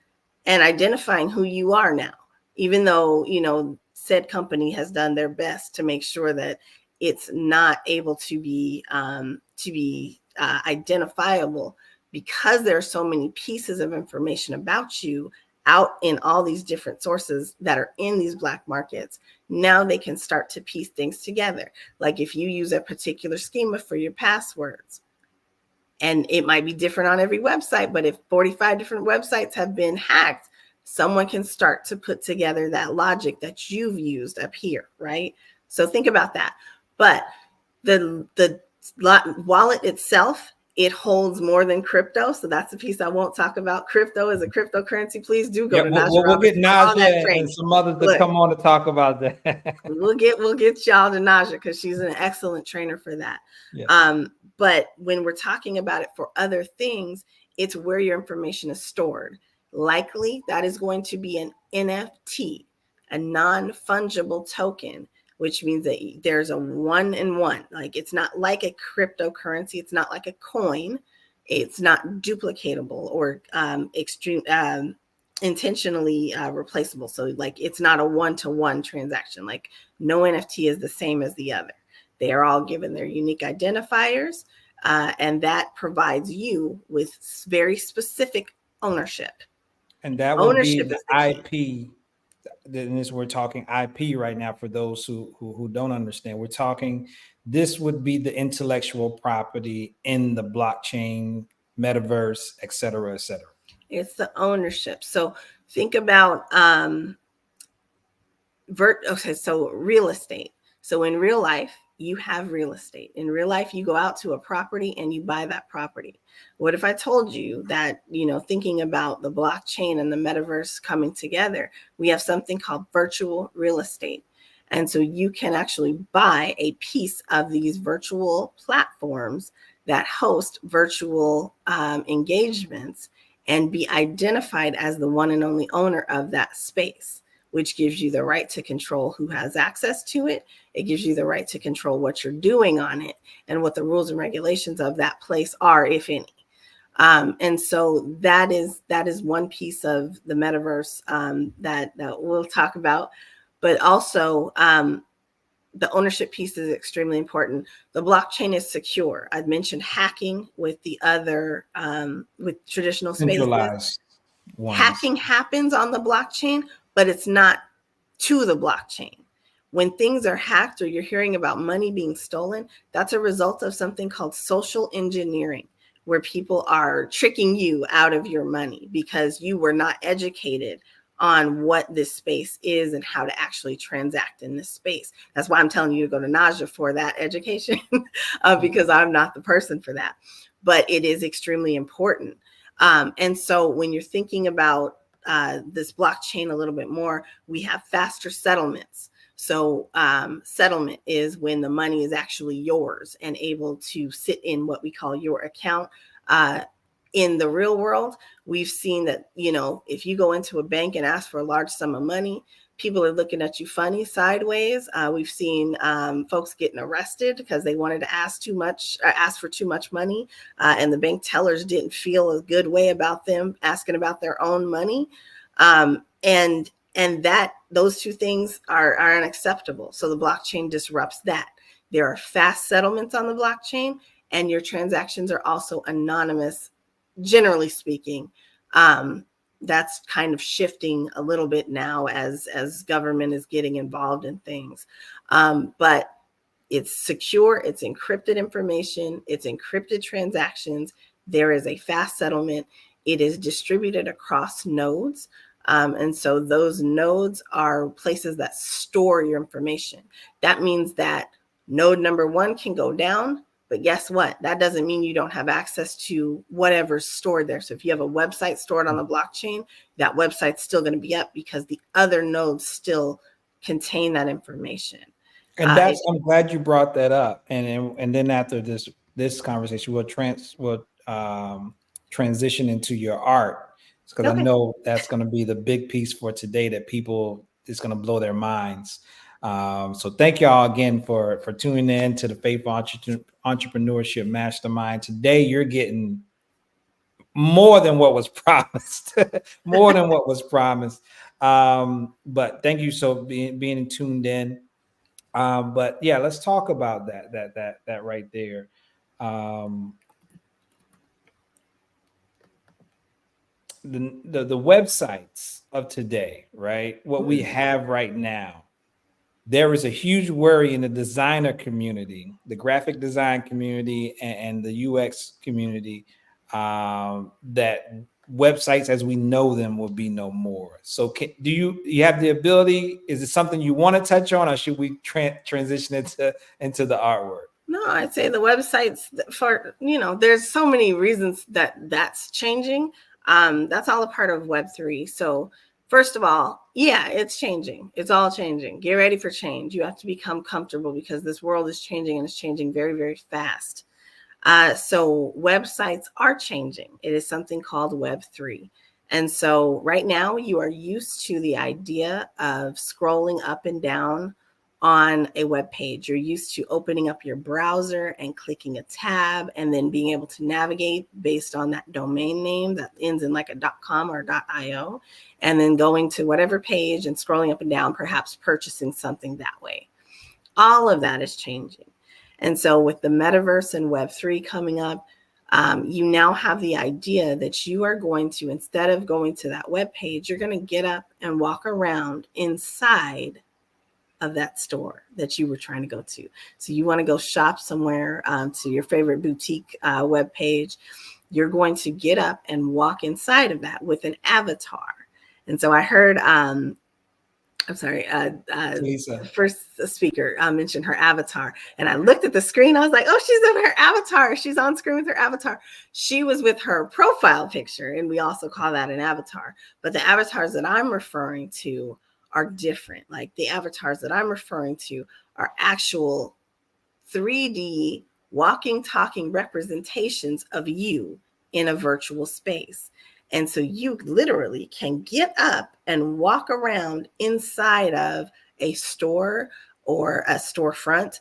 and identifying who you are now, even though, you know, said company has done their best to make sure that it's not able to be identifiable, because there are so many pieces of information about you out in all these different sources that are in these black markets. Now they can start to piece things together. Like if you use a particular schema for your passwords, and it might be different on every website, but if 45 different websites have been hacked, someone can start to put together that logic that you've used up here, right? So think about that. But the wallet itself, it holds more than crypto. So that's a piece I won't talk about. Crypto is a cryptocurrency. Please do go to Naja. We'll get Naja and some others to come on to talk about that. we'll get y'all to Naja, because she's an excellent trainer for that. Yeah. But when we're talking about it for other things, it's where your information is stored. Likely that is going to be an NFT, a non-fungible token, which means that there's a one-in-one. Like, it's not like a cryptocurrency. It's not like a coin. It's not duplicatable or intentionally replaceable. So like, it's not a one-to-one transaction. Like, no NFT is the same as the other. They are all given their unique identifiers, and that provides you with very specific ownership. And that would be the IP. We're talking IP right now for those who don't understand. We're talking, this would be the intellectual property in the blockchain, metaverse, et cetera, et cetera. It's the ownership. So think about so real estate. So in real life, you have real estate. In real life, you go out to a property and you buy that property. What if I told you that, you know, thinking about the blockchain and the metaverse coming together, we have something called virtual real estate. And so you can actually buy a piece of these virtual platforms that host virtual engagements and be identified as the one and only owner of that space, which gives you the right to control who has access to it. It gives you the right to control what you're doing on it and what the rules and regulations of that place are, if any. And so that is one piece of the metaverse that we'll talk about. But also, the ownership piece is extremely important. The blockchain is secure. I'd mentioned hacking with the other, with traditional spaces. Hacking happens on the blockchain, but it's not to the blockchain. When things are hacked or you're hearing about money being stolen, that's a result of something called social engineering, where people are tricking you out of your money because you were not educated on what this space is and how to actually transact in this space. That's why I'm telling you to go to Naja for that education, because I'm not the person for that. But it is extremely important. And so when you're thinking about this blockchain a little bit more, we have faster settlements. So settlement is when the money is actually yours and able to sit in what we call your account. In the real world, we've seen that, you know, if you go into a bank and ask for a large sum of money, people are looking at you funny, sideways. We've seen folks getting arrested because they wanted to ask for too much money, and the bank tellers didn't feel a good way about them asking about their own money. And that those two things are unacceptable. So the blockchain disrupts that. There are fast settlements on the blockchain, and your transactions are also anonymous, generally speaking. That's kind of shifting a little bit now as government is getting involved in things. But it's secure, it's encrypted information, it's encrypted transactions. There is a fast settlement. It is distributed across nodes. And so those nodes are places that store your information. That means that node number 1 can go down, but guess what? That doesn't mean you don't have access to whatever's stored there. So if you have a website stored on the blockchain, that website's still going to be up because the other nodes still contain that information. And I'm glad you brought that up. And then after this this conversation, will transition into your art, because I know that's going to be the big piece for today that people is going to blow their minds. So thank y'all again for tuning in to the Faithful Entrepreneurship Mastermind. Today you're getting more than what was promised, more than what was promised. But thank you so being tuned in. But yeah, let's talk about that right there. The websites of today, right? What we have right now. There is a huge worry in the designer community, the graphic design community, and the UX community, that websites as we know them will be no more. So do you have the ability? Is it something you want to touch on, or should we transition into the artwork? No, I'd say the websites for, there's so many reasons that's changing. That's all a part of Web3. So first of all, yeah, it's changing. It's all changing. Get ready for change. You have to become comfortable because this world is changing, and it's changing very, very fast. So websites are changing. It is something called Web3. And so right now you are used to the idea of scrolling up and down on a web page. You're used to opening up your browser and clicking a tab and then being able to navigate based on that domain name that ends in like a .com or .io, and then going to whatever page and scrolling up and down, perhaps purchasing something that way. All of that is changing. And so with the metaverse and Web3 coming up, you now have the idea that you are going to, instead of going to that web page, you're going to get up and walk around inside of that store that you were trying to go to. So you want to go shop somewhere, to your favorite boutique web page. You're going to get up and walk inside of that with an avatar. And so I heard, TeLisa, first speaker mentioned her avatar, and I looked at the screen. I was like, oh, she's in her avatar. She's on screen with her avatar. She was with her profile picture, and we also call that an avatar. But the avatars that I'm referring to are different. Like the avatars that I'm referring to are actual 3D walking, talking representations of you in a virtual space. And so you literally can get up and walk around inside of a store or a storefront,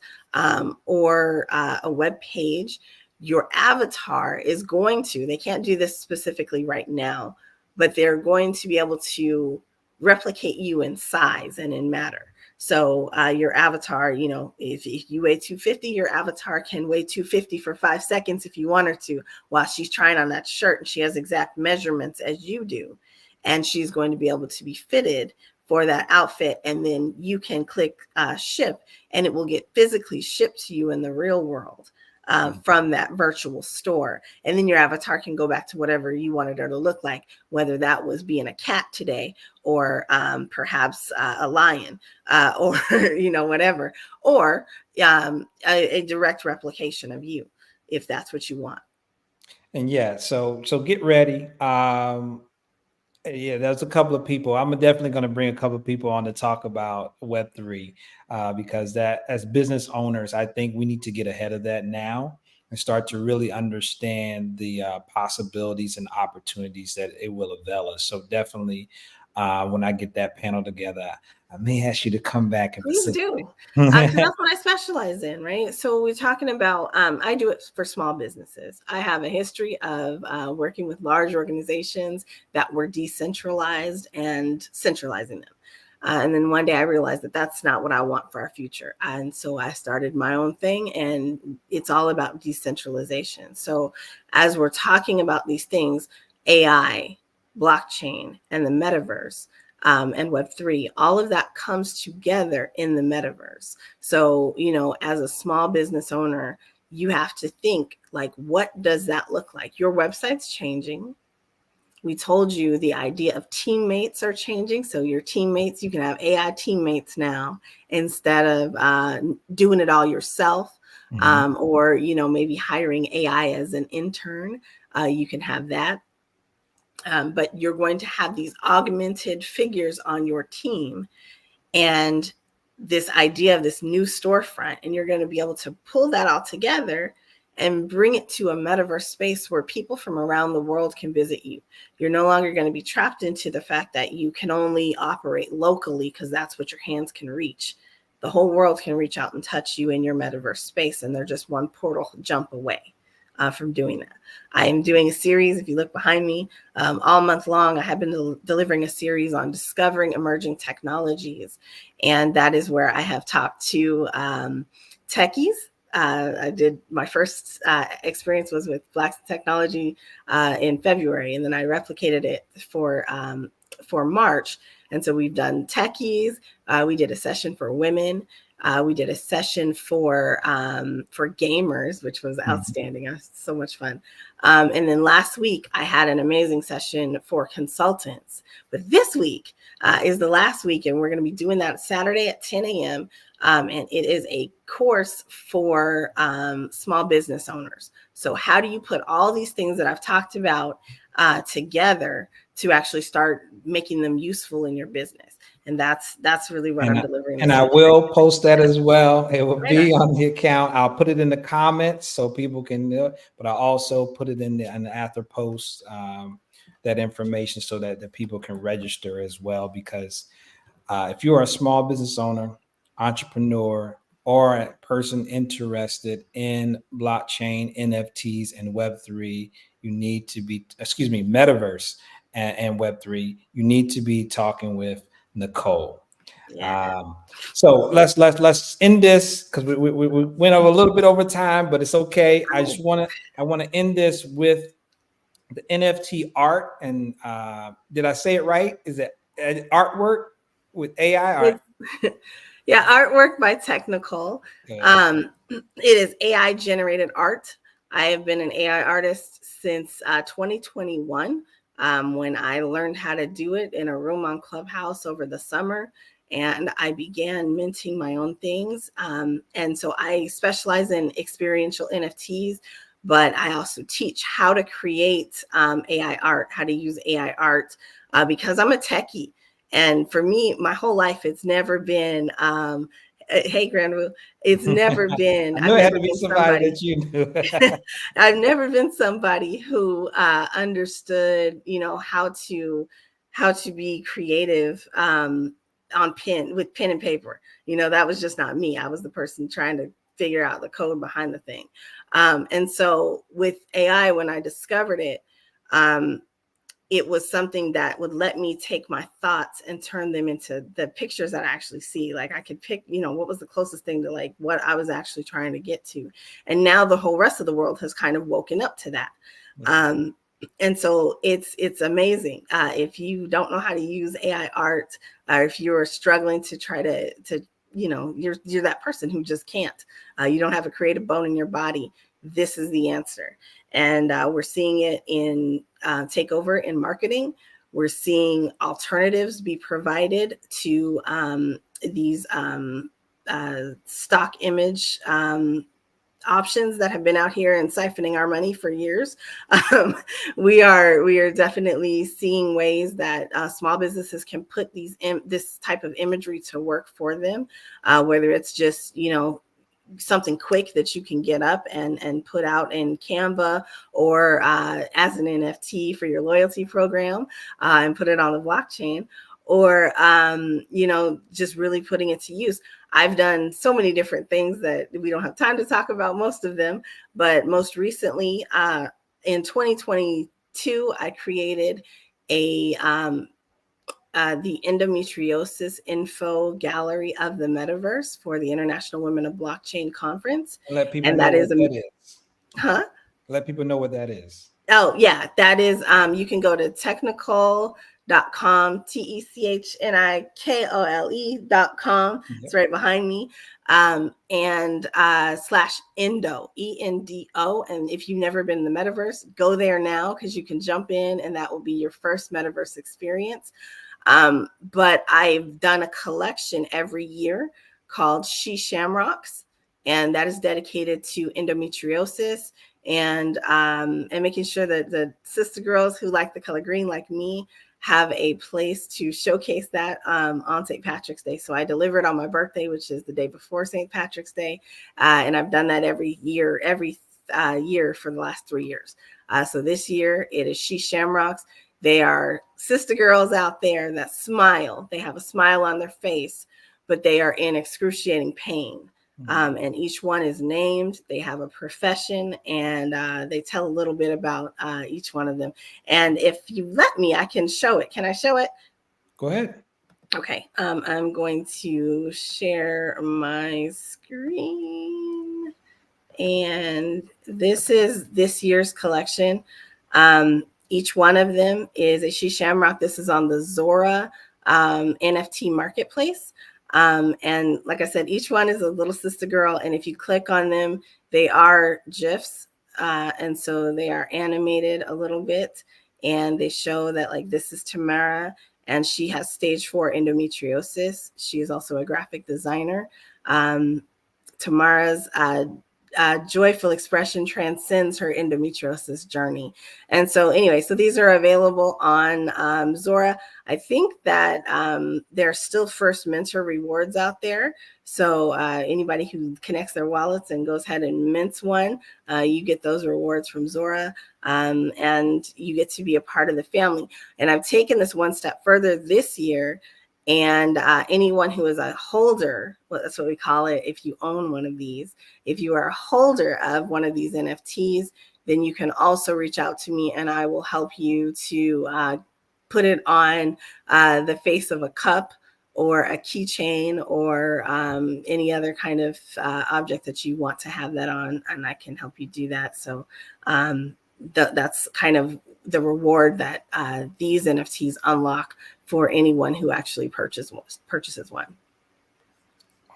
or a web page. Your avatar is going to, they can't do this specifically right now, but they're going to be able to replicate you in size and in matter. So your avatar, if you weigh 250, your avatar can weigh 250 for 5 seconds if you want her to, while she's trying on that shirt, and she has exact measurements as you do. And she's going to be able to be fitted for that outfit. And then you can click ship, and it will get physically shipped to you in the real world. From that virtual store. And then your avatar can go back to whatever you wanted her to look like, whether that was being a cat today, or perhaps a lion, or, whatever, or a direct replication of you, if that's what you want. and yeah, so get ready. Yeah, there's a couple of people. I'm definitely going to bring a couple of people on to talk about Web3, because that, as business owners, I think we need to get ahead of that now and start to really understand the possibilities and opportunities that it will avail us. So definitely, when I get that panel together, I may ask you to come back and please do. Because that's what I specialize in, right? So we're talking about, I do it for small businesses. I have a history of working with large organizations that were decentralized and centralizing them. And then one day I realized that that's not what I want for our future. And so I started my own thing, and it's all about decentralization. So as we're talking about these things, AI, blockchain, and the metaverse, and Web3, all of that comes together in the metaverse. So, as a small business owner, you have to think, like, what does that look like? Your website's changing. We told you the idea of teammates are changing. So your teammates, you can have AI teammates now instead of doing it all yourself, or, maybe hiring AI as an intern. You can have that. But you're going to have these augmented figures on your team, and this idea of this new storefront, and you're going to be able to pull that all together and bring it to a metaverse space where people from around the world can visit you. You're no longer going to be trapped into the fact that you can only operate locally because that's what your hands can reach. The whole world can reach out and touch you in your metaverse space, and they're just one portal jump away from doing that. I am doing a series, if you look behind me, all month long. I have been delivering a series on discovering emerging technologies, and that is where I have talked to techies. I did my first experience was with Black Technology in February, and then I replicated it for March. And so we've done techies. We did a session for women. We did a session for gamers, which was outstanding. It was so much fun. And then last week, I had an amazing session for consultants. But this week is the last week, and we're going to be doing that Saturday at 10 a.m. And it is a course for small business owners. So how do you put all these things that I've talked about together to actually start making them useful in your business? And that's really what I'm delivering. And I will post that as well. It will be on the account. I'll put it in the comments so people can know it, but I'll also put it in the after post, that information so that the people can register as well. Because if you are a small business owner, entrepreneur, or a person interested in blockchain, NFTs, and Web3, you need to be, metaverse and Web3, you need to be talking with Nikole. Yeah. So let's end this because we went over a little bit over time, but it's okay. I want to end this with the NFT art. And did I say it right? Is it artwork with AI? Art? Yeah, artwork by Nikole. Okay. It is AI generated art. I have been an AI artist since 2021. When I learned how to do it in a room on Clubhouse over the summer, and I began minting my own things. And so I specialize in experiential NFTs, but I also teach how to create AI art, how to use AI art, because I'm a techie. And for me, my whole life, it's never been, hey, Grandma, it's never been, I knew it had to be somebody that you knew. I've never been somebody who understood, how to be creative with pen and paper. That was just not me. I was the person trying to figure out the code behind the thing. And so with AI, when I discovered it, it was something that would let me take my thoughts and turn them into the pictures that I actually see. Like I could pick, what was the closest thing to like what I was actually trying to get to. And now the whole rest of the world has kind of woken up to that. And so it's amazing. If you don't know how to use AI art, or if you're struggling to try to you're that person who just can't, you don't have a creative bone in your body, this is the answer. And we're seeing it in takeover in marketing. We're seeing alternatives be provided to these stock image options that have been out here and siphoning our money for years. We are definitely seeing ways that small businesses can put this type of imagery to work for them, whether it's just something quick that you can get up and put out in Canva, or as an NFT for your loyalty program, and put it on the blockchain, or just really putting it to use. I've done so many different things that we don't have time to talk about most of them, but most recently in 2022, I created the endometriosis info gallery of the metaverse for the International Women of Blockchain Conference. Let people know what that is. Huh? Let people know what that is. Oh, yeah, that is, you can go to technicole.com, technikole.com. It's right behind me. And /endo, ENDO. And if you've never been in the metaverse, go there now, because you can jump in and that will be your first metaverse experience. But I've done a collection every year called She Shamrocks, and that is dedicated to endometriosis and making sure that the sister girls who like the color green, like me, have a place to showcase that on St. Patrick's Day. So I deliver it on my birthday, which is the day before St. Patrick's Day. And I've done that every year, every year for the last 3 years. So this year it is She Shamrocks. They are sister girls out there that smile. They have a smile on their face, but they are in excruciating pain. And each one is named. They have a profession, and they tell a little bit about each one of them. And if you let me, I can show it. Can I show it? Go ahead. Okay. I'm going to share my screen. And this is this year's collection. Each one of them is a She Shamrock. This is on the Zora NFT marketplace. And like I said, each one is a little sister girl. And if you click on them, they are GIFs. And so they are animated a little bit. And they show that, like, this is Tamara, and she has stage 4 endometriosis. She is also a graphic designer. Tamara's joyful expression transcends her endometriosis journey. And so anyway, so these are available on Zora. I think that there are still first mentor rewards out there. So anybody who connects their wallets and goes ahead and mints one, you get those rewards from Zora, and you get to be a part of the family. And I've taken this one step further this year. And anyone who is a holder, well, that's what we call it, if you own one of these, if you are a holder of one of these NFTs, then you can also reach out to me, and I will help you to put it on the face of a cup or a keychain or any other kind of object that you want to have that on, and I can help you do that. So that's kind of the reward that these NFTs unlock for anyone who actually purchases one.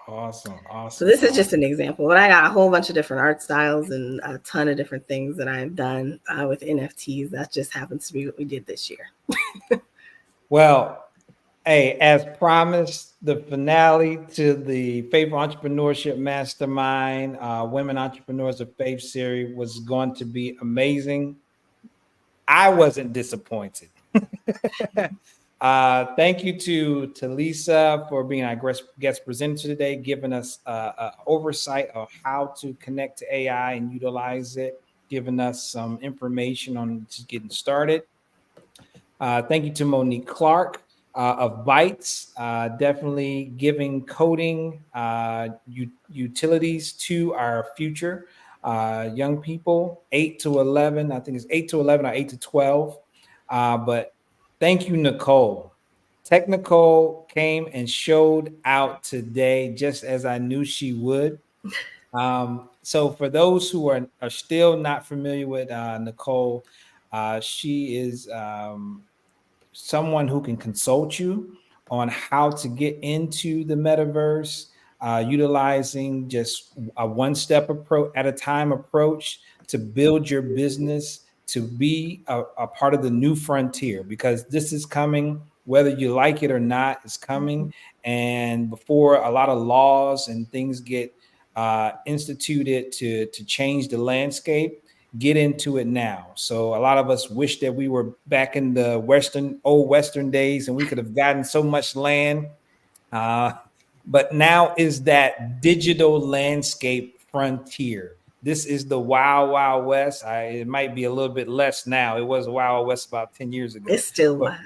Awesome. So this is just an example, but I got a whole bunch of different art styles and a ton of different things that I've done with NFTs. That just happens to be what we did this year. Well, hey, as promised, the finale to the Faithful Entrepreneurship Mastermind, Women Entrepreneurs of Faith series was going to be amazing. I wasn't disappointed. Thank you to TeLisa for being our guest presenter today, giving us oversight of how to connect to AI and utilize it, giving us some information on just getting started. Thank you to Monique Clarke of Bytes, definitely giving coding utilities to our future young people, 8 to 11. I think it's 8 to 11 or 8 to 12. But thank you, Nikole. Nikole came and showed out today, just as I knew she would. So for those who are still not familiar with Nikole, she is someone who can consult you on how to get into the metaverse, utilizing just a one-step approach at a time approach to build your business, to be a part of the new frontier, because this is coming, whether you like it or not, it's coming. And before a lot of laws and things get instituted to change the landscape, get into it now. So a lot of us wish that we were back in the old Western days, and we could have gotten so much land. But now is that digital landscape frontier. This is the Wild Wild West. It might be a little bit less now. It was Wild West about 10 years ago. It's still wild.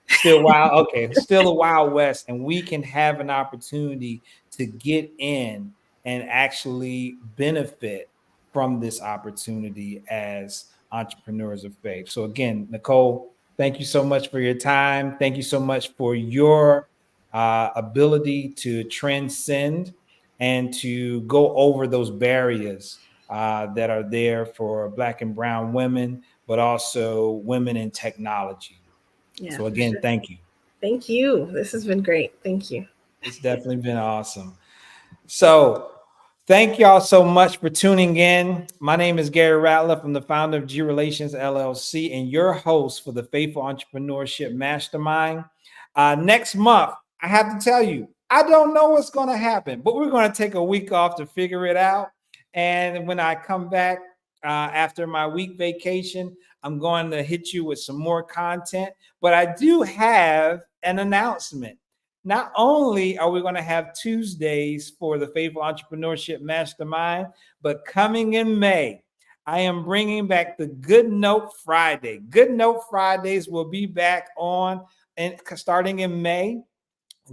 Still wild. Okay, still a Wild West, and we can have an opportunity to get in and actually benefit from this opportunity as entrepreneurs of faith. So again, Nikole, thank you so much for your time. Thank you so much for your ability to transcend and to go over those barriers that are there for Black and brown women, but also women in technology. Yeah, so again, thank you. Thank you. This has been great. Thank you. It's definitely been awesome. So thank y'all so much for tuning in. My name is Gary Ratliff. I'm the founder of G Relations LLC and your host for the Faithful Entrepreneurship Mastermind. Next month, I have to tell you, I don't know what's going to happen, but we're going to take a week off to figure it out. And when I come back after my week vacation, I'm going to hit you with some more content. But I do have an announcement. Not only are we going to have Tuesdays for the Faithful Entrepreneurship Mastermind, but coming in May, I am bringing back the Good Note Friday. Good Note Fridays will be back on and starting in May.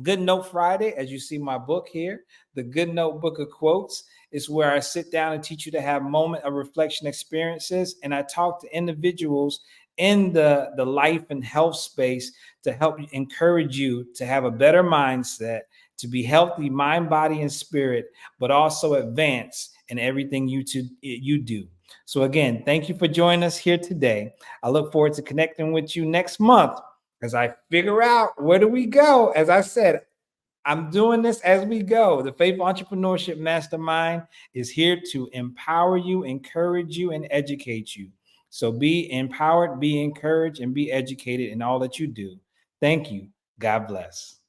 Good Note Friday, as you see my book here, the Good Note Book of Quotes, is where I sit down and teach you to have moment of reflection experiences. And I talk to individuals in the life and health space to help encourage you to have a better mindset, to be healthy, mind, body, and spirit, but also advance in everything you do. So again, thank you for joining us here today. I look forward to connecting with you next month as I figure out where do we go. As I said, I'm doing this as we go. The Faithful Entrepreneurship Mastermind is here to empower you, encourage you, and educate you. So be empowered, be encouraged, and be educated in all that you do. Thank you. God bless.